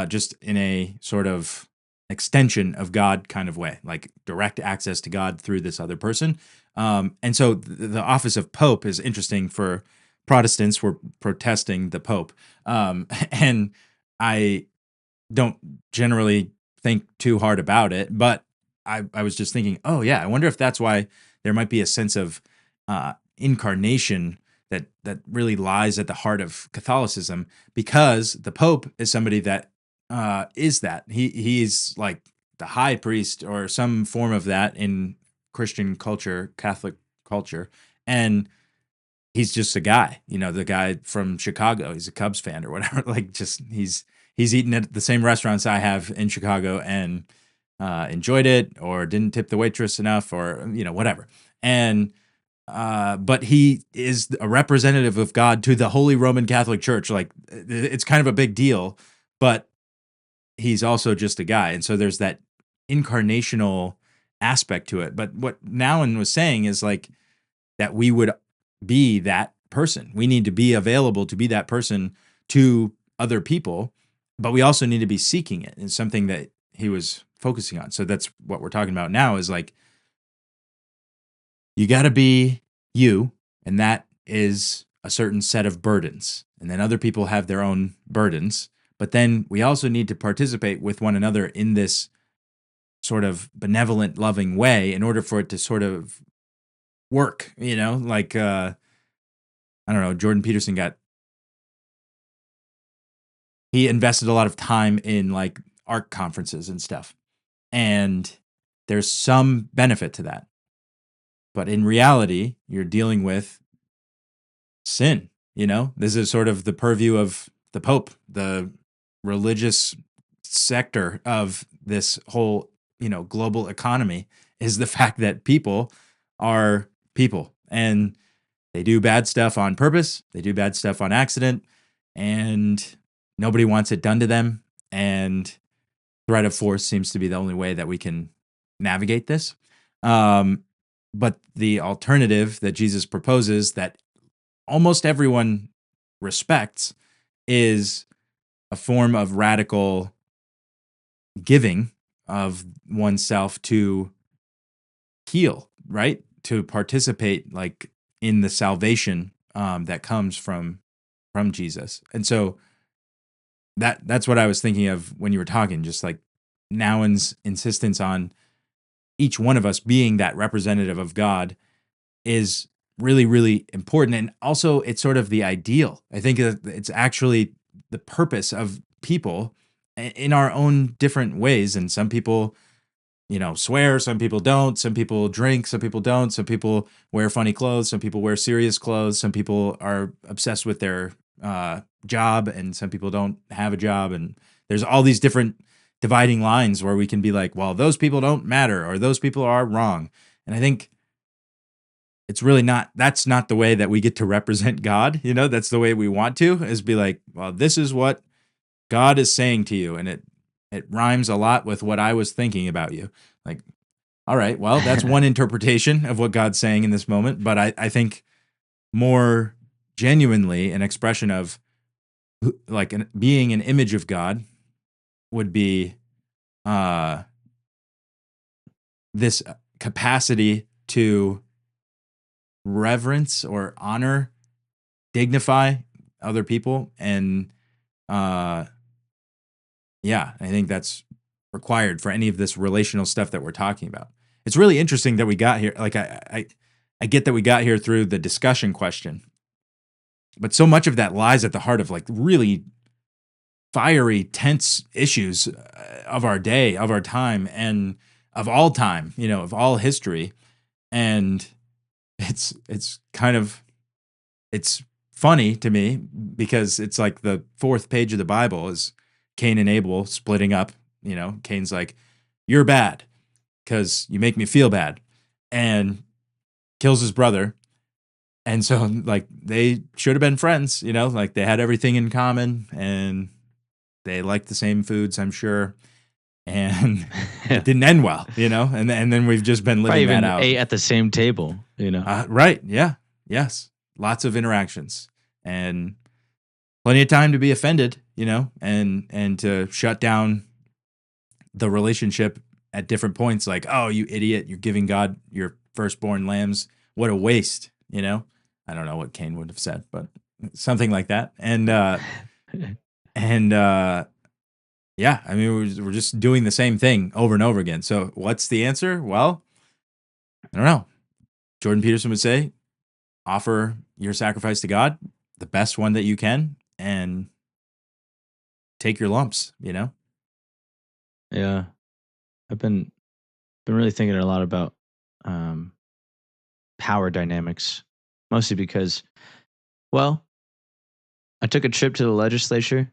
[SPEAKER 2] just in a sort of extension of God kind of way, like direct access to God through this other person. And so the office of Pope is interesting for Protestants. Were protesting the Pope, and I don't generally think too hard about it, but I was just thinking, oh yeah, I wonder if that's why there might be a sense of incarnation that really lies at the heart of Catholicism, because the Pope is somebody that is that he's like the high priest or some form of that in Christian culture, Catholic culture, and he's just a guy, the guy from Chicago. He's a Cubs fan or whatever. Like, just he's eaten at the same restaurants I have in Chicago, and enjoyed it, or didn't tip the waitress enough, or whatever. And but he is a representative of God to the Holy Roman Catholic Church. Like, it's kind of a big deal, but he's also just a guy, and so there's that incarnational aspect to it. But what Nouwen was saying is like that we would be that person. We need to be available to be that person to other people, but we also need to be seeking it. It's something that he was focusing on. So that's what we're talking about now, is like, you got to be you, and that is a certain set of burdens. And then other people have their own burdens. But then we also need to participate with one another in this sort of benevolent, loving way in order for it to sort of work, like, I don't know, Jordan Peterson he invested a lot of time in like art conferences and stuff. And there's some benefit to that. But in reality, you're dealing with sin, This is sort of the purview of the Pope, the religious sector of this whole, global economy, is the fact that people are people, and they do bad stuff on purpose. They do bad stuff on accident, and nobody wants it done to them. And threat of force seems to be the only way that we can navigate this. But the alternative that Jesus proposes, that almost everyone respects, is a form of radical giving of oneself to heal, right? To participate like in the salvation that comes from Jesus. And so that's what I was thinking of when you were talking, just like Nouwen's insistence on each one of us being that representative of God is really, really important. And also, it's sort of the ideal. I think that it's actually the purpose of people in our own different ways. And some people swear, some people don't, some people drink, some people don't, some people wear funny clothes, some people wear serious clothes, some people are obsessed with their job, and some people don't have a job. And there's all these different dividing lines where we can be like, well, those people don't matter, or those people are wrong. And I think it's really that's not the way that we get to represent God. That's the way we want to, is be like, well, this is what God is saying to you. And it rhymes a lot with what I was thinking about you. Like, all right, well, that's one interpretation of what God's saying in this moment. But I think more genuinely an expression of like being an image of God would be this capacity to reverence or honor, dignify other people. And yeah, I think that's required for any of this relational stuff that we're talking about. It's really interesting that we got here. Like I get that we got here through the discussion question, but so much of that lies at the heart of like really fiery, tense issues of our day, of our time, and of all time, of all history. And it's funny to me because it's like the fourth page of the Bible is Cain and Abel splitting up. Cain's like, you're bad because you make me feel bad, and kills his brother. And so like they should have been friends, like they had everything in common and they liked the same foods, I'm sure. And it didn't end well, and then we've just been living
[SPEAKER 1] Probably even
[SPEAKER 2] that out.
[SPEAKER 1] ate at the same table,
[SPEAKER 2] Right. Yeah. Yes. Lots of interactions and plenty of time to be offended, and to shut down the relationship at different points. Like, oh, you idiot, you're giving God your firstborn lambs. What a waste, I don't know what Cain would have said, but something like that. And, yeah, I mean, we're just doing the same thing over and over again. So what's the answer? Well, I don't know. Jordan Peterson would say, offer your sacrifice to God, the best one that you can, and take your lumps,
[SPEAKER 1] Yeah. I've been really thinking a lot about um, power dynamics, mostly because, well, I took a trip to the legislature,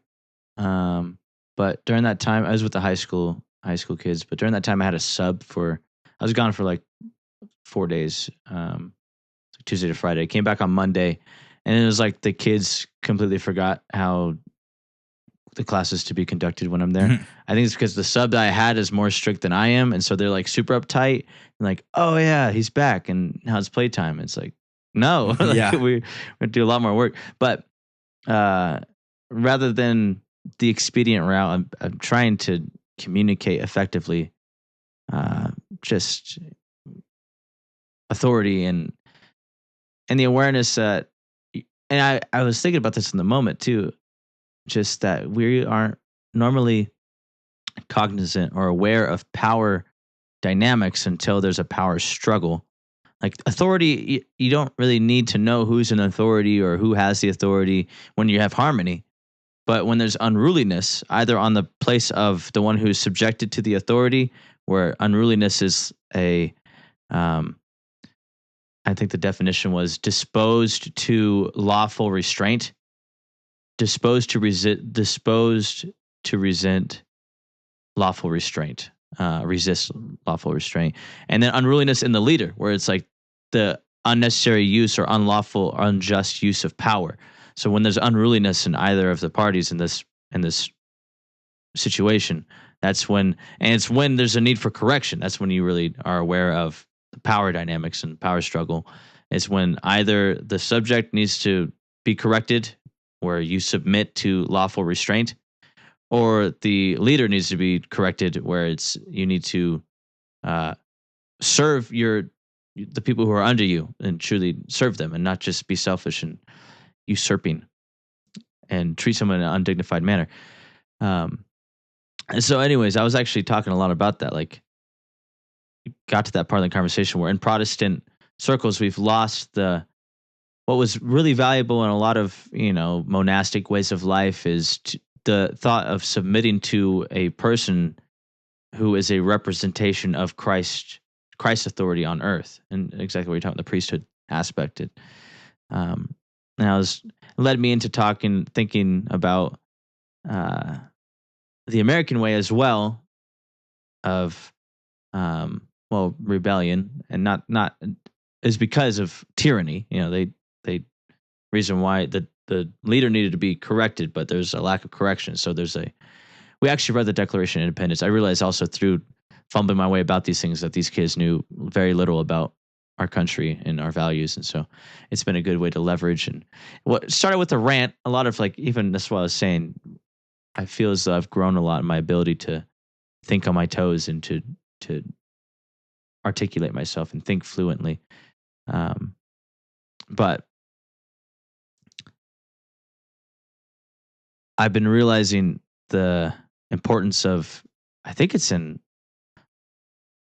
[SPEAKER 1] um, but during that time, I was with the high school kids. But during that time, I had a sub for. I was gone for like 4 days, Tuesday to Friday. Came back on Monday, and it was like the kids completely forgot how the classes to be conducted when I'm there. I think it's because the sub that I had is more strict than I am, and so they're like super uptight and like, oh yeah, he's back, and now it's playtime. It's like, no, like
[SPEAKER 2] Yeah.
[SPEAKER 1] we do a lot more work. But rather than the expedient route, I'm trying to communicate effectively, just authority and the awareness that, and I was thinking about this in the moment too, just that we aren't normally cognizant or aware of power dynamics until there's a power struggle. Like authority, you don't really need to know who's an authority or who has the authority when you have harmony. But when there's unruliness, either on the place of the one who's subjected to the authority, where unruliness is um, I think the definition was disposed to lawful restraint, disposed to resent lawful restraint, resist lawful restraint, and then unruliness in the leader, where it's like the unnecessary use or unlawful or unjust use of power. So when there's unruliness in either of the parties in this situation, that's when, and it's when there's a need for correction. That's when you really are aware of the power dynamics and power struggle. It's when either the subject needs to be corrected, where you submit to lawful restraint, or the leader needs to be corrected, where it's you need to serve the people who are under you and truly serve them, and not just be selfish and usurping and treat someone in an undignified manner. And so, anyways, I was actually talking a lot about that. Like, got to that part of the conversation where in Protestant circles we've lost what was really valuable in a lot of monastic ways of life is the thought of submitting to a person who is a representation of Christ's authority on earth, and exactly what you're talking about, the priesthood aspect. Um, and led me into thinking about uh, the American way as well of rebellion, and not is because of tyranny. They reason why the leader needed to be corrected, but there's a lack of correction. So we actually read the Declaration of Independence. I realized also through fumbling my way about these things that these kids knew very little about our country and our values. And so it's been a good way to leverage. And what started with a rant, a lot of even that's what I was saying. I feel as though I've grown a lot in my ability to think on my toes and to articulate myself and think fluently. Um, but I've been realizing the importance of, I think it's in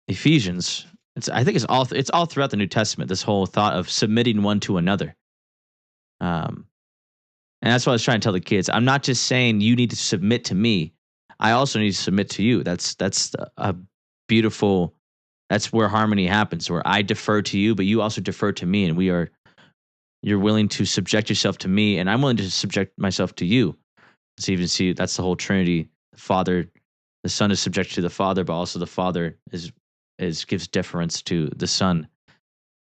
[SPEAKER 1] Ephesians. I think it's all throughout the New Testament. This whole thought of submitting one to another. Um, and that's what I was trying to tell the kids. I'm not just saying you need to submit to me. I also need to submit to you. That's a beautiful. That's where harmony happens. Where I defer to you, but you also defer to me, and you're willing to subject yourself to me, and I'm willing to subject myself to you. So even see that's the whole Trinity. The Son is subject to the Father, but also the Father is gives deference to the Son.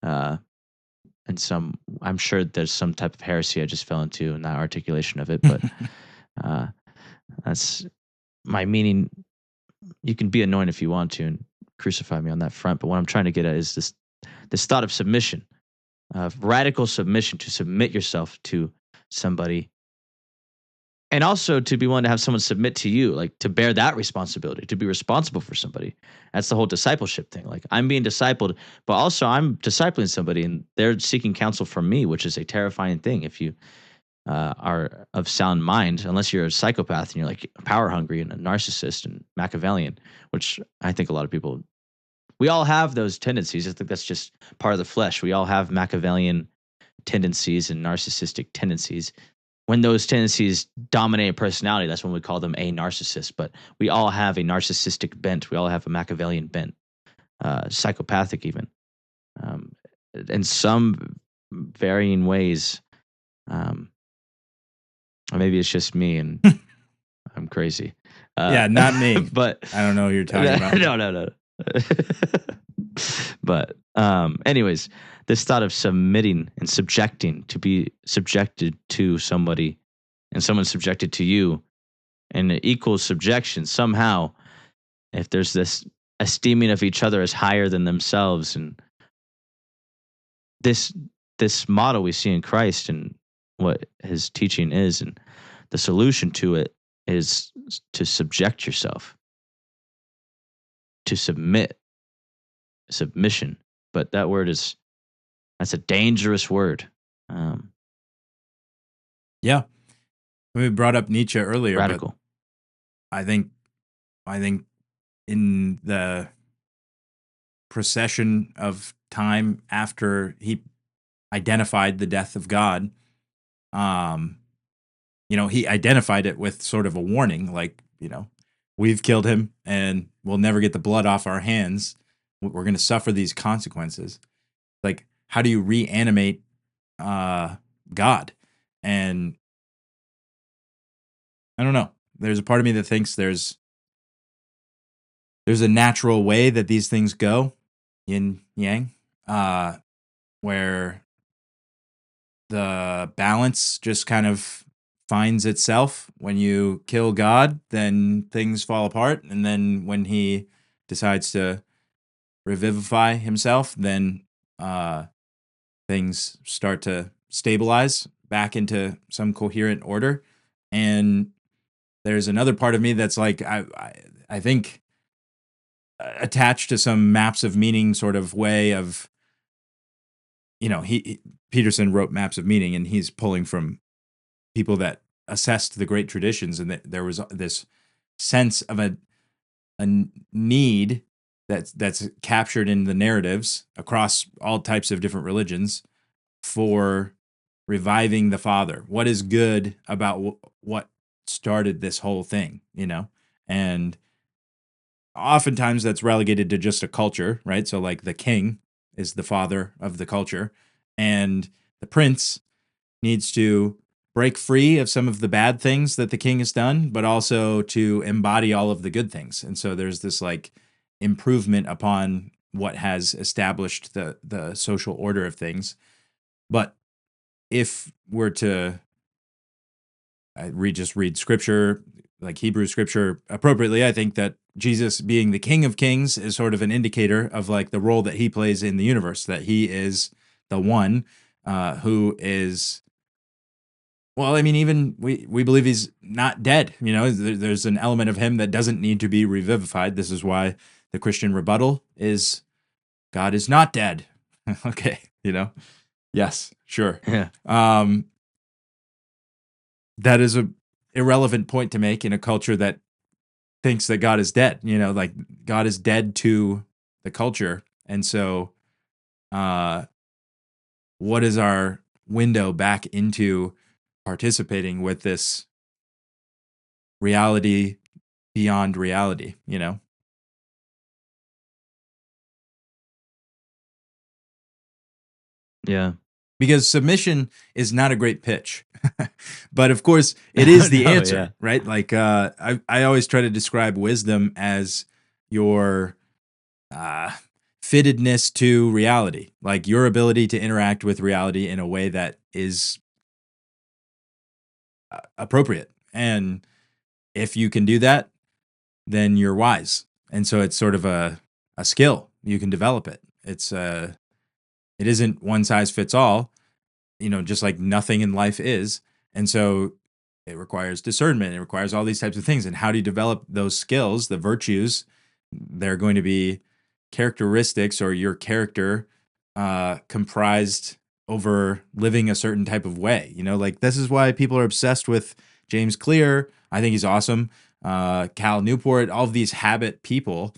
[SPEAKER 1] And I'm sure there's some type of heresy I just fell into in that articulation of it, but uh, that's my meaning. You can be annoying if you want to and crucify me on that front, but what I'm trying to get at is this thought of submission, of radical submission, to submit yourself to somebody, and also to be willing to have someone submit to you, like to bear that responsibility, to be responsible for somebody. That's the whole discipleship thing. Like I'm being discipled, but also I'm discipling somebody and they're seeking counsel from me, which is a terrifying thing if you are of sound mind, unless you're a psychopath and you're like power hungry and a narcissist and Machiavellian, which I think a lot of people, we all have those tendencies. I think that's just part of the flesh. We all have Machiavellian tendencies and narcissistic tendencies. When those tendencies dominate personality, that's when we call them a narcissist. But we all have a narcissistic bent. We all have a Machiavellian bent, psychopathic even, um, in some varying ways. Or maybe it's just me and I'm crazy.
[SPEAKER 2] Yeah, not me.
[SPEAKER 1] But
[SPEAKER 2] I don't know what you're talking about.
[SPEAKER 1] No. But anyways, this thought of submitting and subjecting, to be subjected to somebody and someone subjected to you, and equal subjection somehow, if there's this esteeming of each other as higher than themselves, and this model we see in Christ and what his teaching is, and the solution to it is to subject yourself, to submission. But that's a dangerous word.
[SPEAKER 2] Yeah, we brought up Nietzsche earlier.
[SPEAKER 1] Radical.
[SPEAKER 2] But I think in the procession of time after he identified the death of God, he identified it with sort of a warning, like, we've killed him and we'll never get the blood off our hands. We're going to suffer these consequences. Like, how do you reanimate God? And I don't know. There's a part of me that thinks there's a natural way that these things go, yin yang, where the balance just kind of finds itself. When you kill God, then things fall apart. And then when he decides to revivify himself, then things start to stabilize back into some coherent order. And there's another part of me that's like, I think attached to some maps of meaning sort of way of, Peterson wrote Maps of Meaning, and he's pulling from people that assessed the great traditions, and that there was this sense of a need that's captured in the narratives across all types of different religions for reviving the Father. What is good about what started this whole thing, and oftentimes that's relegated to just a culture, right? So like the king is the father of the culture, and the prince needs to break free of some of the bad things that the king has done, but also to embody all of the good things. And so there's this like improvement upon what has established the social order of things. But if we're to read scripture, like Hebrew scripture appropriately, I think that Jesus being the King of Kings is sort of an indicator of like the role that he plays in the universe, that he is the one who is, well, I mean, even we believe he's not dead. You know, there's an element of him that doesn't need to be revivified. This is why the Christian rebuttal is God is not dead. Okay, you know, yes, sure.
[SPEAKER 1] Yeah.
[SPEAKER 2] That is a irrelevant point to make in a culture that thinks that God is dead. You know, like God is dead to the culture, and so uh, what is our window back into participating with this reality beyond reality? You know,
[SPEAKER 1] Yeah.
[SPEAKER 2] because submission is not a great pitch, but of course it is the
[SPEAKER 1] No, yeah.
[SPEAKER 2] answer, right? Like I always try to describe wisdom as your uh, fittedness to reality, like your ability to interact with reality in a way that is appropriate. And if you can do that, then you're wise. And so it's sort of a skill. You can develop it. It isn't one size fits all, you know, just like nothing in life is. And so it requires discernment. It requires all these types of things. And how do you develop those skills, the virtues? They're going to be characteristics or your character comprised over living a certain type of way. You know, like this is why people are obsessed with James Clear. I think he's awesome. Cal Newport, all of these habit people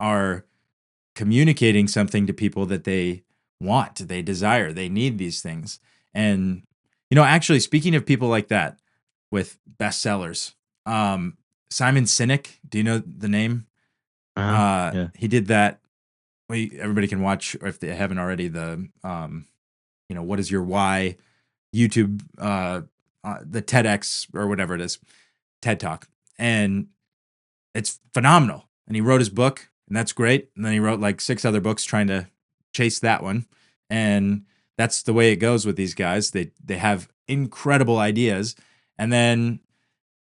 [SPEAKER 2] are communicating something to people that they want, they desire, they need these things. And, you know, actually, speaking of people like that with bestsellers, Simon Sinek, do you know the name?
[SPEAKER 1] Yeah.
[SPEAKER 2] He did that. Well, everybody can watch, or if they haven't already, you know, what is your why YouTube, the TEDx or whatever it is, TED Talk. And it's phenomenal. And he wrote his book, and that's great. And then he wrote like 6 other books trying to chase that one. And that's the way it goes with these guys. They have incredible ideas, and then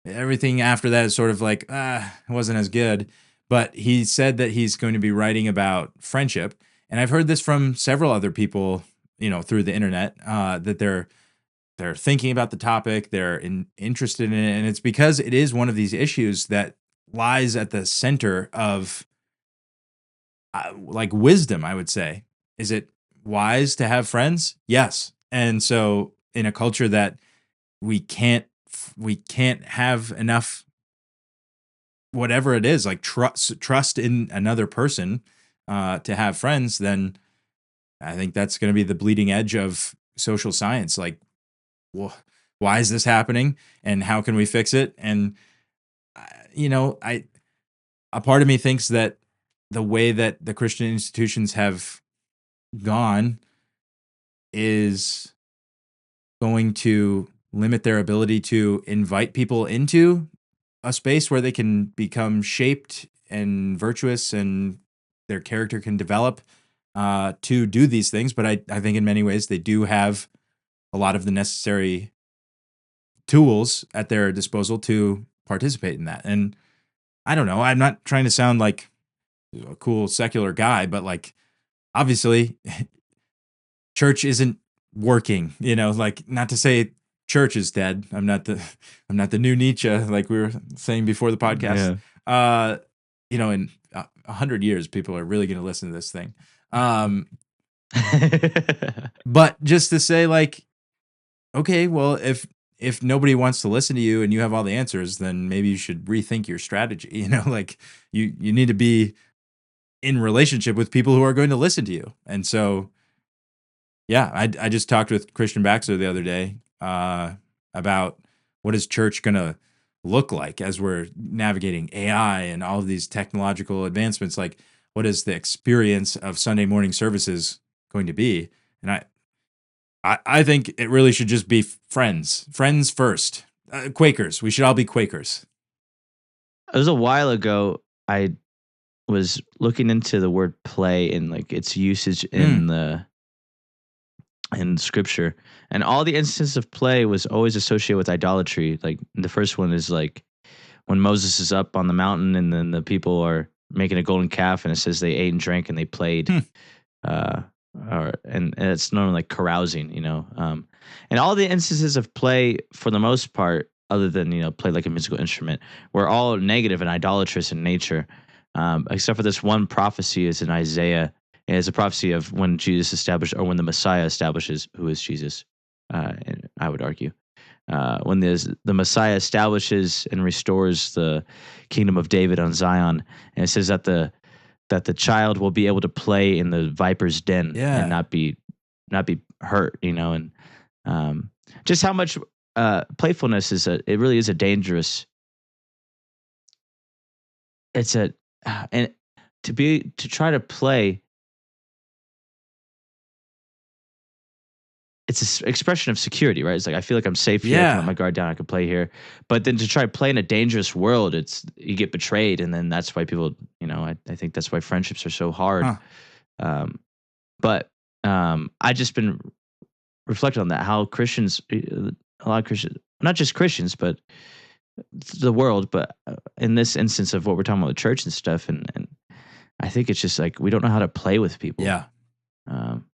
[SPEAKER 2] everything after that is sort of like it wasn't as good. But he said that he's going to be writing about friendship, and I've heard this from several other people, you know, through the internet, that they're thinking about the topic, they're interested in it, and it's because it is one of these issues that lies at the center of like wisdom, I would say. Is it wise to have friends? Yes. And so in a culture that we can't we can't have enough, whatever it is, like trust in another person to have friends, then I think that's going to be the bleeding edge of social science. Like, well, why is this happening, and how can we fix it? And you know, I a part of me thinks that the way that the Christian institutions have gone is going to limit their ability to invite people into a space where they can become shaped and virtuous and their character can develop to do these things. But I think in many ways they do have a lot of the necessary tools at their disposal to participate in that. And I don't know, I'm not trying to sound like a cool secular guy, but like obviously church isn't working, you know, like not to say church is dead. I'm not the new Nietzsche, like we were saying before the podcast.
[SPEAKER 1] Yeah.
[SPEAKER 2] Uh, you know, in 100 years, people are really going to listen to this thing. But just to say like, okay, well, if nobody wants to listen to you and you have all the answers, then maybe you should rethink your strategy. You know, like you need to be in relationship with people who are going to listen to you. And so yeah, I just talked with Christian Baxter the other day about what is church going to look like as we're navigating AI and all of these technological advancements? Like, what is the experience of Sunday morning services going to be? And I think it really should just be friends first. Quakers, we should all be Quakers.
[SPEAKER 1] It was a while ago. I was looking into the word play and like its usage
[SPEAKER 2] Mm,
[SPEAKER 1] in scripture, and all the instances of play was always associated with idolatry. Like the first one is like when Moses is up on the mountain and then the people are making a golden calf, and it says they ate and drank and they played.
[SPEAKER 2] hmm,
[SPEAKER 1] Uh, and it's normally like carousing, you know. And all the instances of play, for the most part, other than play like a musical instrument, were all negative and idolatrous in nature, except for this one prophecy is in Isaiah. And it's a prophecy of when Jesus established, or when the Messiah establishes who is Jesus. And I would argue when the Messiah establishes and restores the kingdom of David on Zion, and it says that the child will be able to play in the viper's den and
[SPEAKER 2] yeah.
[SPEAKER 1] not be hurt, and um, just how much playfulness it really is a dangerous. It's a and to try to play. It's an expression of security, right? It's like I feel like I'm safe here. I can let
[SPEAKER 2] Yeah.
[SPEAKER 1] my guard down. I can play here. But then to try to play in a dangerous world, it's you get betrayed, and then that's why people, I think that's why friendships are so hard.
[SPEAKER 2] Huh.
[SPEAKER 1] Um, but I just been reflecting on that how Christians, a lot of Christians, not just Christians, but the world, but in this instance of what we're talking about, the church and stuff, and I think it's just like we don't know how to play with people,
[SPEAKER 2] Yeah.
[SPEAKER 1] um,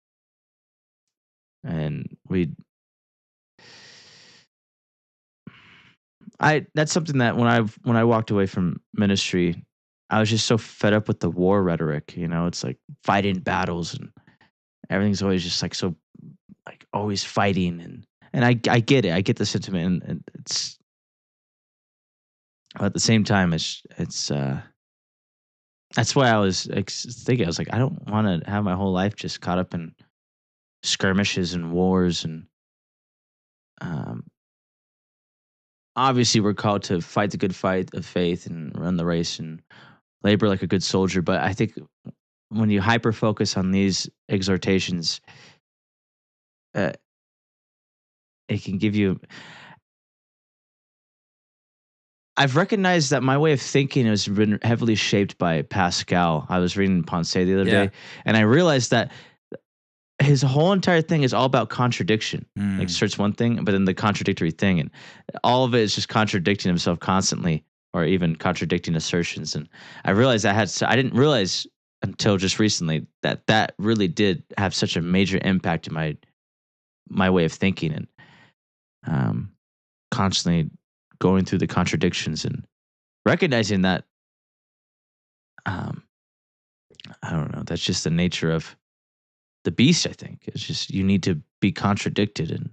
[SPEAKER 1] and we I that's something that when I walked away from ministry, I was just so fed up with the war rhetoric. It's like fighting battles and everything's always just like so like always fighting and I get it. I get the sentiment and it's at the same time it's that's why I was thinking I was like I don't want to have my whole life just caught up in skirmishes and wars and um obviously we're called to fight the good fight of faith and run the race and labor like a good soldier. But I think when you hyper focus on these exhortations, uh, it can give you. I've recognized that my way of thinking has been heavily shaped by Pascal. I was reading Ponce the other
[SPEAKER 2] Yeah.
[SPEAKER 1] day, and I realized that his whole entire thing is all about contradiction. Like
[SPEAKER 2] Mm.
[SPEAKER 1] starts one thing, but then the contradictory thing, and all of it is just contradicting himself constantly, or even contradicting assertions. And I realized I didn't realize until just recently that that really did have such a major impact in my way of thinking, and um, constantly going through the contradictions and recognizing that um, I don't know. That's just the nature of the beast. I think it's just you need to be contradicted, and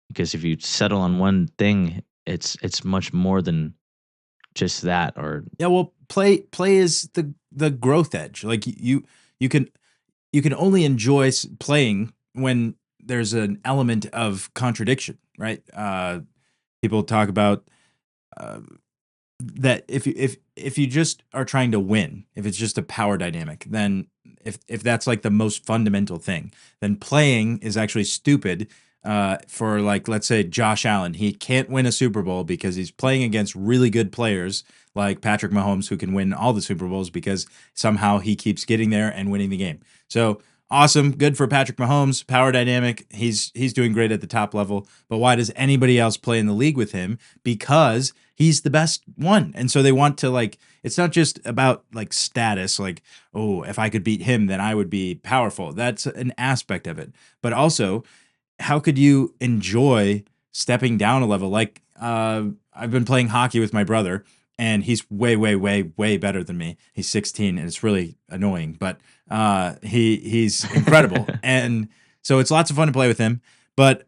[SPEAKER 1] because if you settle on one thing, it's much more than just that. Or
[SPEAKER 2] Yeah, well, play is the growth edge. Like you can you can only enjoy playing when there's an element of contradiction, right? People talk about uh, that if you just are trying to win, if it's just a power dynamic, then if that's like the most fundamental thing, then playing is actually stupid. For like let's say Josh Allen, he can't win a Super Bowl because he's playing against really good players like Patrick Mahomes, who can win all the Super Bowls because somehow he keeps getting there and winning the game. So awesome, good for Patrick Mahomes. Power dynamic, he's doing great at the top level. But why does anybody else play in the league with him? Because he's the best one. And so they want to like it's not just about like status, like, oh, if I could beat him, then I would be powerful. That's an aspect of it. But also, how could you enjoy stepping down a level? Like I've been playing hockey with my brother and he's way, way, way, way better than me. He's 16 and it's really annoying, but he's incredible. And so it's lots of fun to play with him. But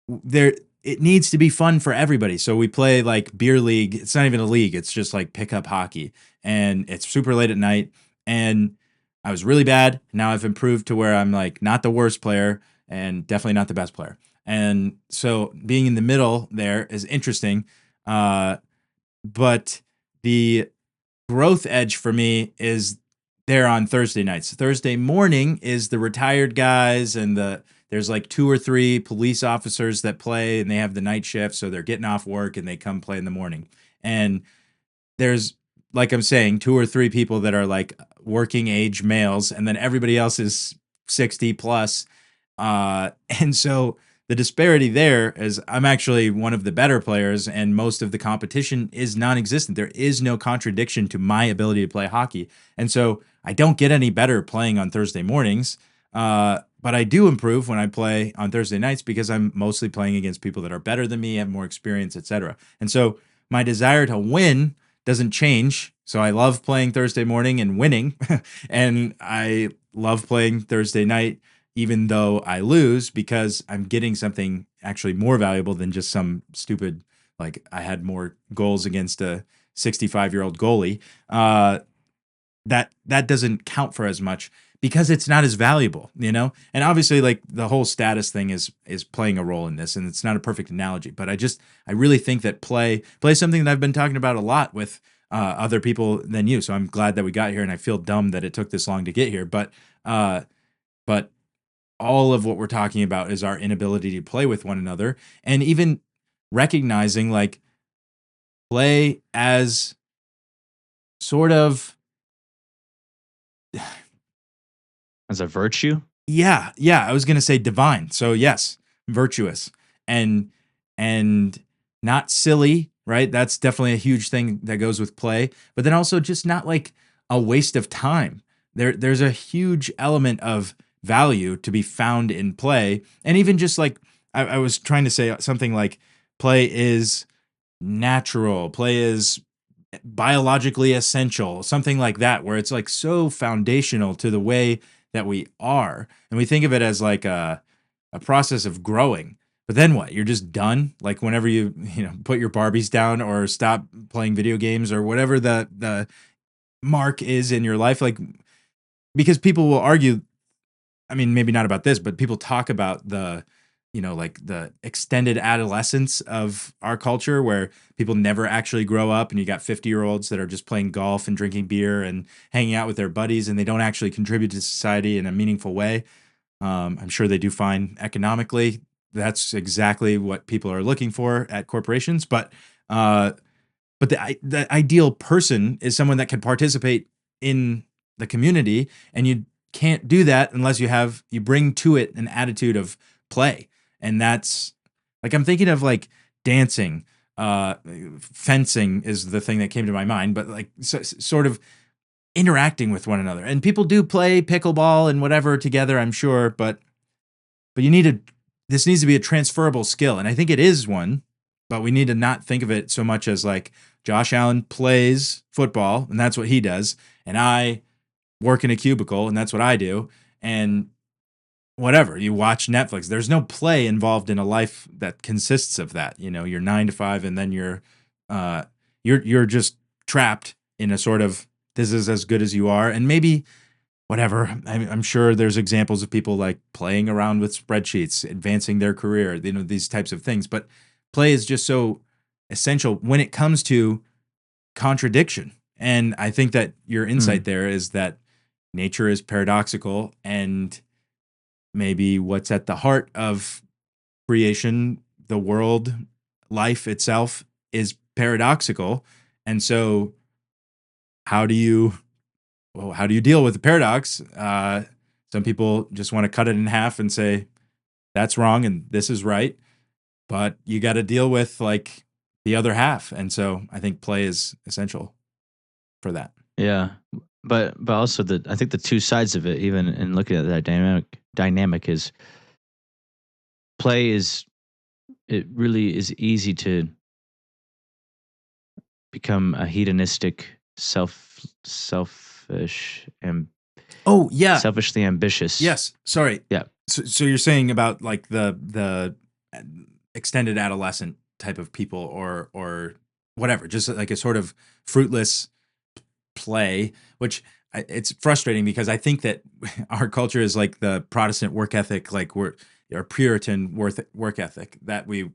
[SPEAKER 2] there it needs to be fun for everybody. So we play like beer league. It's not even a league. It's just like pickup hockey, and it's super late at night. And I was really bad. Now I've improved to where I'm like not the worst player and definitely not the best player. And so being in the middle there is interesting. Uh, but the growth edge for me is there on Thursday nights. Thursday morning is the retired guys, and there's like 2 or 3 police officers that play, and they have the night shift, so they're getting off work and they come play in the morning. And there's, like I'm saying, 2 or 3 people that are like working age males, and then everybody else is 60 plus. And so the disparity there is I'm actually one of the better players, and most of the competition is non-existent. There is no contradiction to my ability to play hockey. And so I don't get any better playing on Thursday mornings. But I do improve when I play on Thursday nights because I'm mostly playing against people that are better than me, have more experience, etc. And so my desire to win doesn't change. So I love playing Thursday morning and winning, and I love playing Thursday night even though I lose because I'm getting something actually more valuable than just some stupid, like I had more goals against a 65-year-old goalie. That doesn't count for as much because it's not as valuable, you know? And obviously like the whole status thing is playing a role in this, and it's not a perfect analogy, but I really think that play is something that I've been talking about a lot with other people than you. So I'm glad that we got here, and I feel dumb that it took this long to get here, but all of what we're talking about is our inability to play with one another, and even recognizing like play as sort of
[SPEAKER 1] As a virtue?
[SPEAKER 2] yeah, I was going to say divine. So yes, virtuous and and not silly, right? That's definitely a huge thing that goes with play, but then also just not like a waste of time. There's a huge element of value to be found in play, and even just like I was trying to say something like play is natural, play is biologically essential, something like that, where it's like so foundational to the way that we are. And we think of it as like a process of growing. But then what? You're just done? Like whenever you know, put your Barbies down or stop playing video games or whatever the mark is in your life, like because people will argue, I mean, maybe not about this, but people talk about like the extended adolescence of our culture where people never actually grow up, and you got 50-year-olds that are just playing golf and drinking beer and hanging out with their buddies, and they don't actually contribute to society in a meaningful way. I'm sure they do fine economically. That's exactly what people are looking for at corporations. Uh, but the ideal person is someone that can participate in the community, and you can't do that unless you bring to it an attitude of play. And that's like I'm thinking of like dancing, uh fencing is the thing that came to my mind, but like sort of interacting with one another. And people do play pickleball and whatever together, I'm sure, but this needs to be a transferable skill, and I think it is one, but we need to not think of it so much as like Josh Allen plays football and that's what he does, and I work in a cubicle and that's what I do, and whatever, you watch Netflix. There's no play involved in a life that consists of that. You know, you're 9 to 5, and then uh you're just trapped in a sort of this is as good as you are, and maybe whatever. I'm sure there's examples of people like playing around with spreadsheets, advancing their career, you know, these types of things. But play is just so essential when it comes to contradiction. And I think that your
[SPEAKER 1] Hmm.
[SPEAKER 2] insight there is that nature is paradoxical, and maybe what's at the heart of creation, the world, life itself is paradoxical. And so, how do you how do you deal with the paradox? Some people just want to cut it in half and say that's wrong and this is right, but you got to deal with like the other half. And so I think play is essential for that.
[SPEAKER 1] Yeah. But also I think the two sides of it, even in looking at that dynamic is play is it really is easy to become a hedonistic, selfish and
[SPEAKER 2] Oh yeah,
[SPEAKER 1] selfishly ambitious.
[SPEAKER 2] yes. Sorry.
[SPEAKER 1] Yeah.
[SPEAKER 2] So you're saying about like the extended adolescent type of people, or whatever, just like a sort of fruitless play, which it's frustrating because I think that our culture is like the Protestant work ethic, like we're our Puritan work ethic that we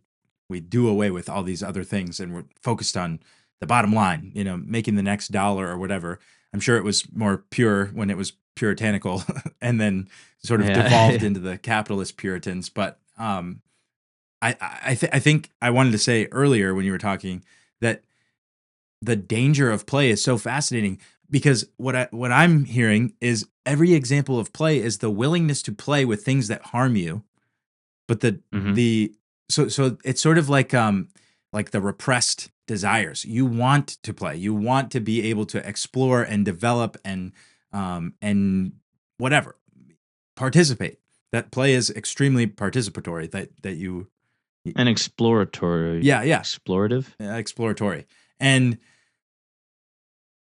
[SPEAKER 2] we do away with all these other things and we're focused on the bottom line, making the next dollar or whatever. I'm sure it was more pure when it was puritanical and then sort of devolved
[SPEAKER 1] Yeah.
[SPEAKER 2] into the capitalist Puritans. But I think I wanted to say earlier when you were talking that the danger of play is so fascinating because what I'm hearing is every example of play is the willingness to play with things that harm you, but
[SPEAKER 1] Hmm.
[SPEAKER 2] the so it's sort of like the repressed desires. You want to play, you want to be able to explore and develop and whatever, participate. That play is extremely participatory. That you
[SPEAKER 1] And exploratory,
[SPEAKER 2] yeah, yeah,
[SPEAKER 1] explorative.
[SPEAKER 2] exploratory. And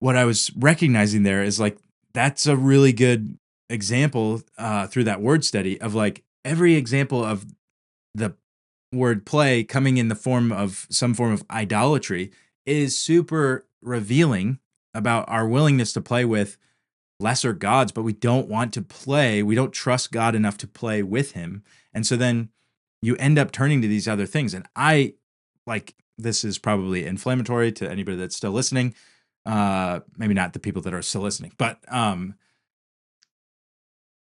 [SPEAKER 2] what I was recognizing there is like that's a really good example through that word study of like every example of the word play coming in the form of some form of idolatry is super revealing about our willingness to play with lesser gods, but we don't want to play. We don't trust God enough to play with him. And so then you end up turning to these other things. And I like this is probably inflammatory to anybody that's still listening. Maybe not the people that are still listening, but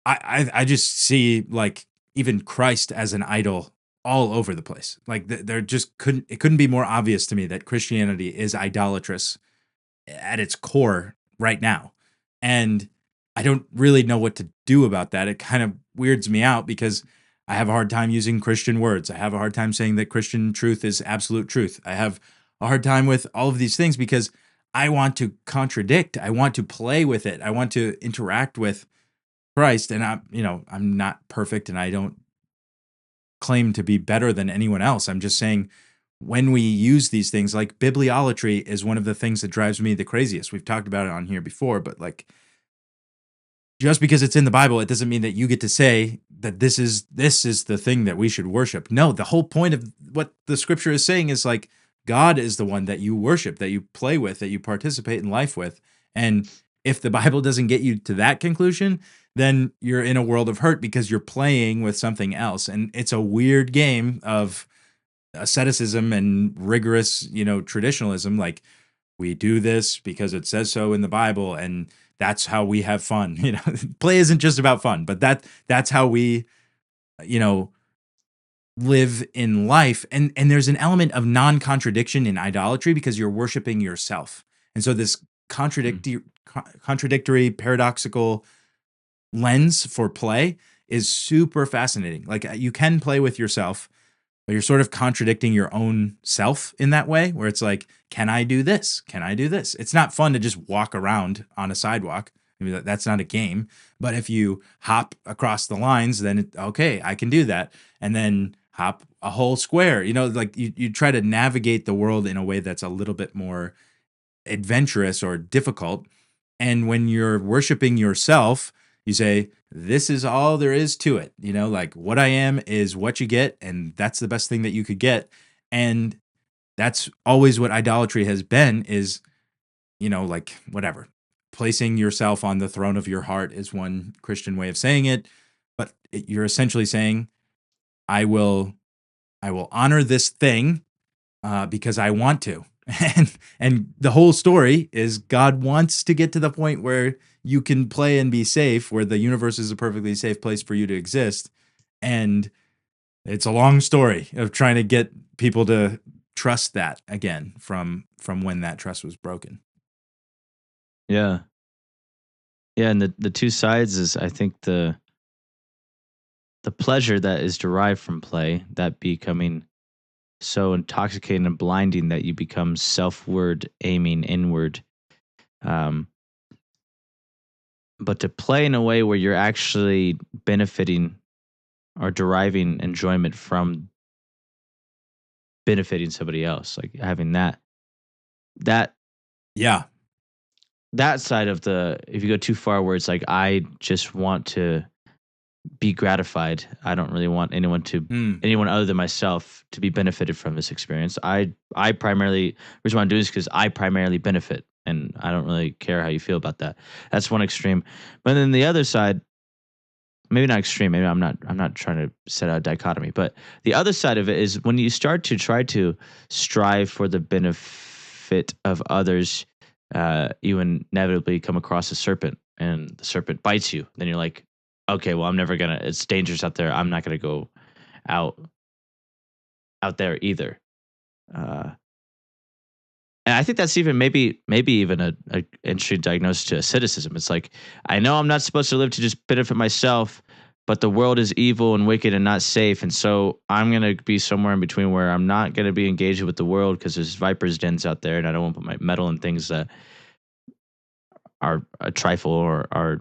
[SPEAKER 2] I just see like even Christ as an idol all over the place. Like there just couldn't be more obvious to me that Christianity is idolatrous at its core right now. And I don't really know what to do about that. It kind of weirds me out because I have a hard time using Christian words. I have a hard time saying that Christian truth is absolute truth. I have a hard time with all of these things because I want to contradict. I want to play with it. I want to interact with Christ. And I'm not perfect and I don't claim to be better than anyone else. I'm just saying when we use these things, like bibliolatry is one of the things that drives me the craziest. We've talked about it on here before, but like just because it's in the Bible, it doesn't mean that you get to say that this is the thing that we should worship. No, the whole point of what the scripture is saying is like God is the one that you worship, that you play with, that you participate in life with. And if the Bible doesn't get you to that conclusion, then you're in a world of hurt because you're playing with something else. And it's a weird game of asceticism and rigorous, traditionalism. Like we do this because it says so in the Bible, and that's how we have fun. Play isn't just about fun, but that's how we, you know, live in life. And there's an element of non-contradiction in idolatry because you're worshiping yourself. And so this contradictory, paradoxical lens for play is super fascinating. Like you can play with yourself, but you're sort of contradicting your own self in that way, where it's like, can I do this? Can I do this? It's not fun to just walk around on a sidewalk. I mean, that's not a game. But if you hop across the lines, then okay, I can do that. And then hop a whole square. Like you try to navigate the world in a way that's a little bit more adventurous or difficult. And when you're worshiping yourself, you say, this is all there is to it. Like what I am is what you get, and that's the best thing that you could get. And that's always what idolatry has been is, like whatever. Placing yourself on the throne of your heart is one Christian way of saying it. But you're essentially saying, I will honor this thing because I want to. And the whole story is God wants to get to the point where you can play and be safe, where the universe is a perfectly safe place for you to exist. And it's a long story of trying to get people to trust that again from when that trust was broken.
[SPEAKER 1] Yeah. Yeah, and the two sides is I think the pleasure that is derived from play, that becoming so intoxicating and blinding that you become self-word aiming inward. Um, but to play in a way where you're actually benefiting or deriving enjoyment from benefiting somebody else, like having that
[SPEAKER 2] Yeah.
[SPEAKER 1] that side of the, if you go too far where it's like I just want to be gratified. I don't really want
[SPEAKER 2] Hmm.
[SPEAKER 1] anyone other than myself to be benefited from this experience. I primarily, the reason why I'm doing this is because I primarily benefit, and I don't really care how you feel about that. That's one extreme. But then the other side, maybe not extreme. Maybe I'm not trying to set out a dichotomy, but the other side of it is when you start to try to strive for the benefit of others, you inevitably come across a serpent, and the serpent bites you. Then you're like, okay, well, I'm never gonna. It's dangerous out there. I'm not gonna go out out there either. Uh, and I think that's even maybe even a interesting diagnosis to asceticism. It's like I know I'm not supposed to live to just benefit myself, but the world is evil and wicked and not safe, and so I'm gonna be somewhere in between where I'm not gonna be engaged with the world because there's vipers dens out there, and I don't want to put my metal in things that are a trifle or are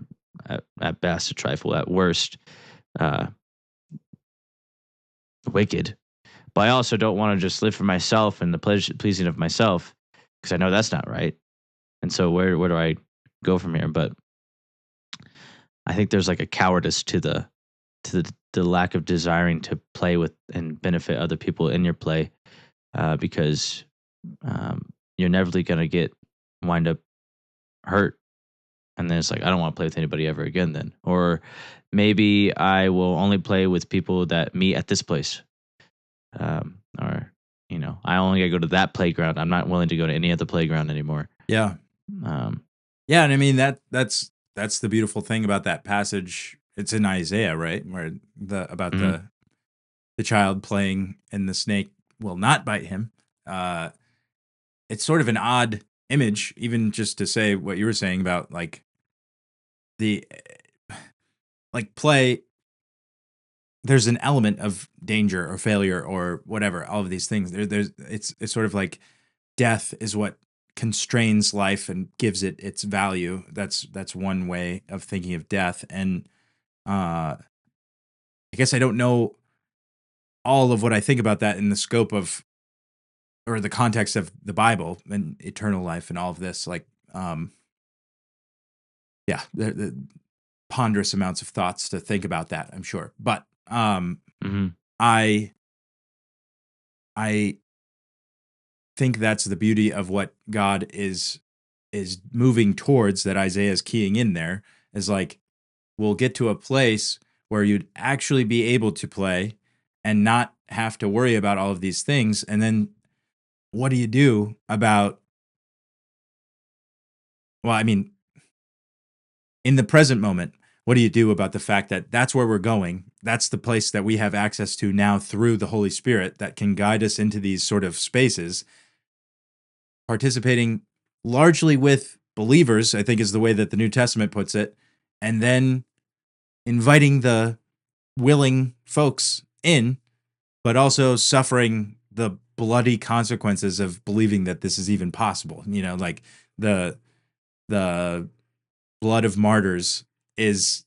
[SPEAKER 1] at best a trifle, at worst uh, wicked. But I also don't want to just live for myself and the pleasing of myself because I know that's not right. And so where do I go from here? But I think there's like a cowardice to the lack of desiring to play with and benefit other people in your play, because you're never going to get wind up hurt. And then it's like I don't want to play with anybody ever again. Then, or maybe I will only play with people that meet at this place, or I only got to go to that playground. I'm not willing to go to any other playground anymore.
[SPEAKER 2] Yeah.
[SPEAKER 1] Um,
[SPEAKER 2] Yeah, and I mean that's the beautiful thing about that passage. It's in Isaiah, right? Where about
[SPEAKER 1] Mhm.
[SPEAKER 2] the child playing and the snake will not bite him. Uh it's sort of an odd image, even just to say what you were saying about like the like play. There's an element of danger or failure or whatever. All of these things. It's sort of like death is what constrains life and gives it its value. That's one way of thinking of death. And I guess I don't know all of what I think about that in the scope of or the context of the Bible and eternal life and all of this. Like, yeah, the ponderous amounts of thoughts to think about that, I'm sure. But
[SPEAKER 1] Mhm.
[SPEAKER 2] I I think that's the beauty of what God is moving towards, that Isaiah is keying in there, is like we'll get to a place where you'd actually be able to play and not have to worry about all of these things. And then what do you do about, well, I mean, in the present moment, what do you do about the fact that that's where we're going? That's the place that we have access to now through the Holy Spirit that can guide us into these sort of spaces, participating largely with believers, I think is the way that the New Testament puts it, and then inviting the willing folks in, but also suffering the bloody consequences of believing that this is even possible. Like the the blood of martyrs is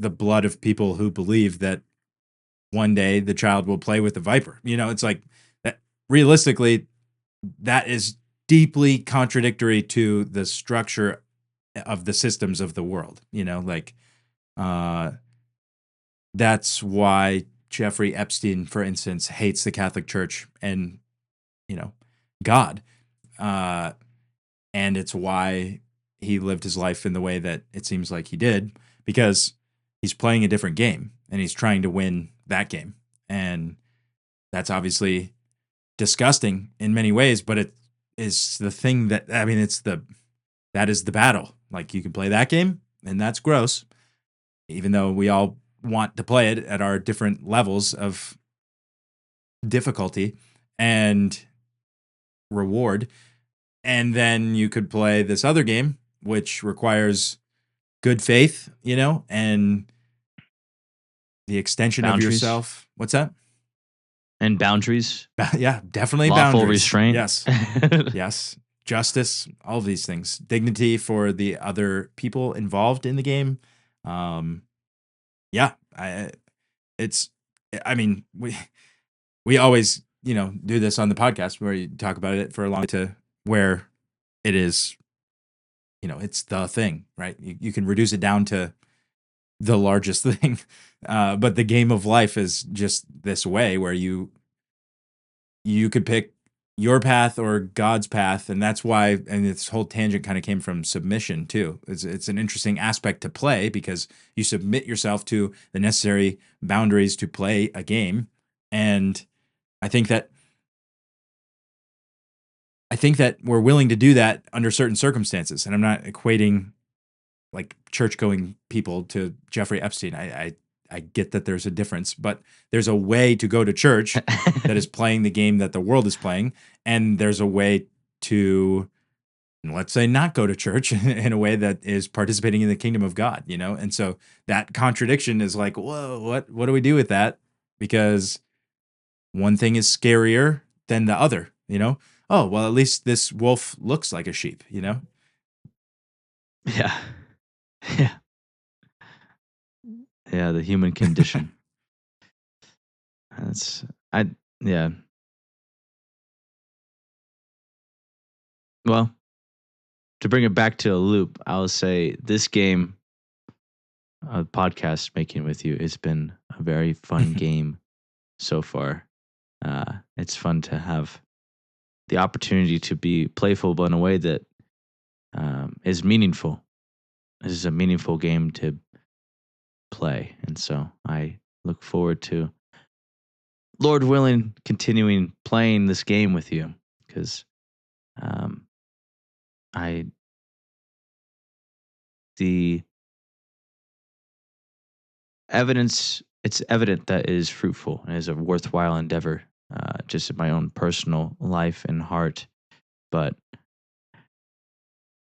[SPEAKER 2] the blood of people who believe that one day the child will play with the viper. It's like that realistically, that is deeply contradictory to the structure of the systems of the world. Like uh that's why Jeffrey Epstein, for instance, hates the Catholic Church and, you know, God. Uh, and it's why he lived his life in the way that it seems like he did, because he's playing a different game and he's trying to win that game. And that's obviously disgusting in many ways, but it is the thing that, I mean, that is the battle. Like you can play that game and that's gross, even though we all want to play it at our different levels of difficulty and reward. And then you could play this other game, which requires good faith, and the extension of
[SPEAKER 1] Boundaries
[SPEAKER 2] yourself. What's that?
[SPEAKER 1] and boundaries,
[SPEAKER 2] Yeah, definitely
[SPEAKER 1] lawful
[SPEAKER 2] boundaries.
[SPEAKER 1] restraint.
[SPEAKER 2] Yes. Yes. Justice, all of these things. Dignity for the other people involved in the game. Um, yeah, it's, I mean, we always, do this on the podcast where you talk about it for a long to where it is, it's the thing, right? You can reduce it down to the largest thing. But the game of life is just this way where you could pick your path or God's path, and that's why. And this whole tangent kind of came from submission too. It's an interesting aspect to play because you submit yourself to the necessary boundaries to play a game, and I think that we're willing to do that under certain circumstances. And I'm not equating like church going people to Jeffrey Epstein. I get that there's a difference, but there's a way to go to church that is playing the game that the world is playing, and there's a way to, let's say, not go to church in a way that is participating in the kingdom of God, you know? And so that contradiction is like, whoa, what do we do with that? Because one thing is scarier than the other, you know? Oh, well, at least this wolf looks like a sheep, you know?
[SPEAKER 1] Yeah. Yeah. Yeah, the human condition. That's I yeah. Well, to bring it back to a loop, I'll say this game podcast making with you has been a very fun game so far. It's fun to have the opportunity to be playful, but in a way that is meaningful. This is a meaningful game to play, and so I look forward to, Lord willing, continuing playing this game with you because um, I the evidence it's evident that it is fruitful and is a worthwhile endeavor, just in my own personal life and heart, but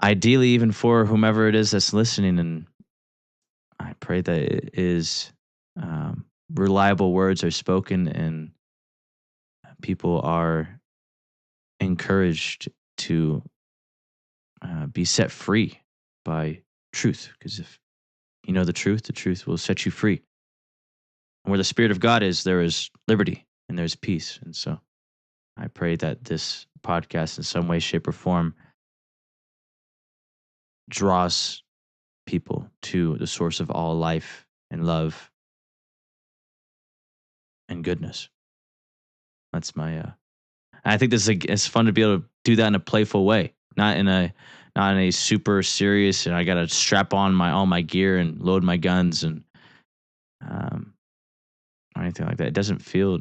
[SPEAKER 1] ideally even for whomever it is that's listening. And I pray that it is reliable words are spoken and people are encouraged to be set free by truth. Because if you know the truth will set you free. And where the Spirit of God is, there is liberty and there's peace. And so I pray that this podcast, in some way, shape, or form, draws people to the source of all life and love and goodness. That's my. I think this is it's fun to be able to do that in a playful way, not in a super serious. And I got to strap on all my gear and load my guns and um, or anything like that. It doesn't feel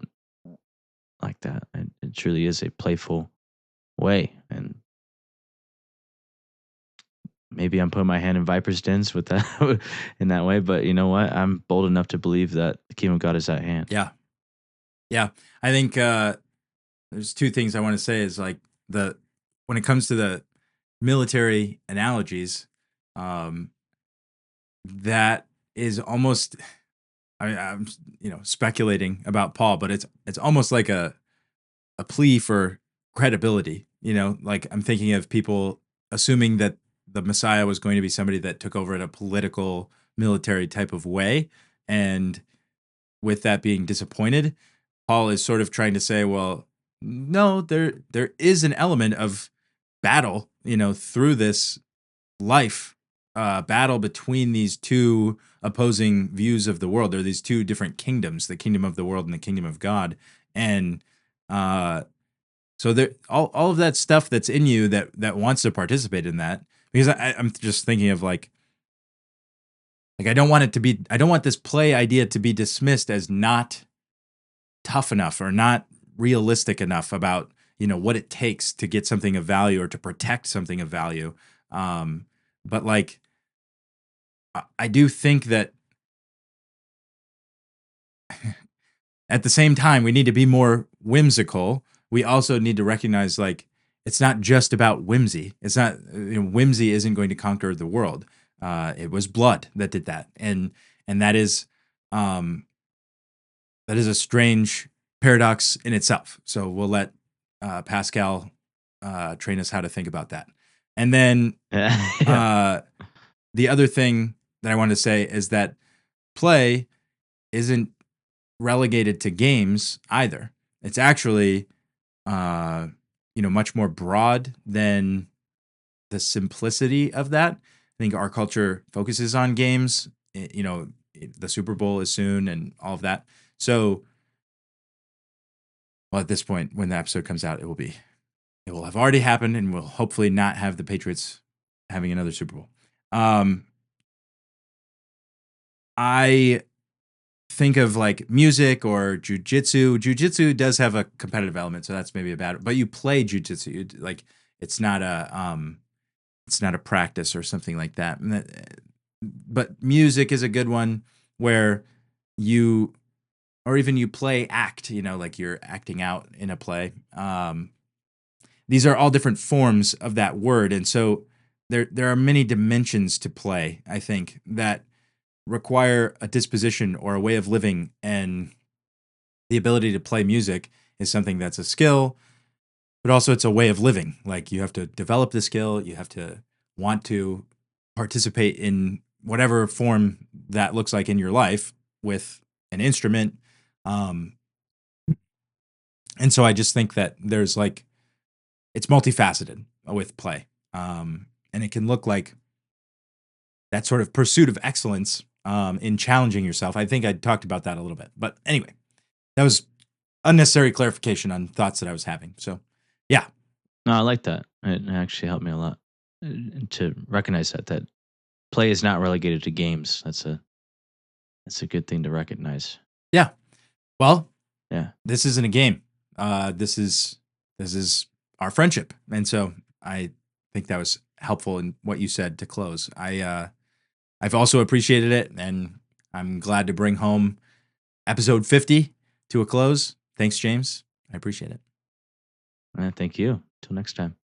[SPEAKER 1] like that. It truly is a playful way, and maybe I'm putting my hand in viper's dens with that in that way. But you know what? I'm bold enough to believe that the kingdom of God is at hand.
[SPEAKER 2] Yeah. Yeah. I think there's two things I want to say is like when it comes to the military analogies, um, that is almost, I'm speculating about Paul, but it's almost like a plea for credibility. You know, like I'm thinking of people assuming that the Messiah was going to be somebody that took over in a political military type of way, and with that being disappointed, Paul is sort of trying to say, well, no, there is an element of battle, through this life, battle between these two opposing views of the world. There are these two different kingdoms, the kingdom of the world and the kingdom of God. And uh, so there, all of that stuff that's in you that wants to participate in that, because I'm just thinking of like I don't want this play idea to be dismissed as not tough enough or not realistic enough about what it takes to get something of value or to protect something of value. But like I do think that at the same time we need to be more whimsical. We also need to recognize like it's not just about whimsy. It's not whimsy isn't going to conquer the world. It was blood that did that, and um, that is a strange paradox in itself. So we'll let Pascal train us how to think about that. And then
[SPEAKER 1] Yeah.
[SPEAKER 2] the other thing that I wanted to say is that play isn't relegated to games either. It's actually, much more broad than the simplicity of that. I think our culture focuses on games. The Super Bowl is soon and all of that. So, well, at this point, when the episode comes out, it will be It will have already happened, and we'll hopefully not have the Patriots having another Super Bowl. I think of like music or jujitsu. Jujitsu does have a competitive element, so that's maybe a bad. But you play jujitsu, like it's not a practice or something like that. But music is a good one where you or even you play act. Like you're acting out in a play. These are all different forms of that word, and so there are many dimensions to play. I think that require a disposition or a way of living, and the ability to play music is something that's a skill, but also it's a way of living. Like you have to develop the skill, you have to want to participate in whatever form that looks like in your life with an instrument. Um, and so I just think that there's like it's multifaceted with play. And it can look like that sort of pursuit of excellence in challenging yourself. I think I talked about that a little bit. But anyway, that was unnecessary clarification on thoughts that I was having. So, yeah.
[SPEAKER 1] No, I like that. It actually helped me a lot to recognize that play is not relegated to games. That's a good thing to recognize.
[SPEAKER 2] Yeah. Well,
[SPEAKER 1] Yeah.
[SPEAKER 2] this isn't a game. This is our friendship. And so I think that was helpful in what you said to close. I've also appreciated it, and I'm glad to bring home episode 50 to a close. Thanks, James. I appreciate it.
[SPEAKER 1] Thank you. Till next time.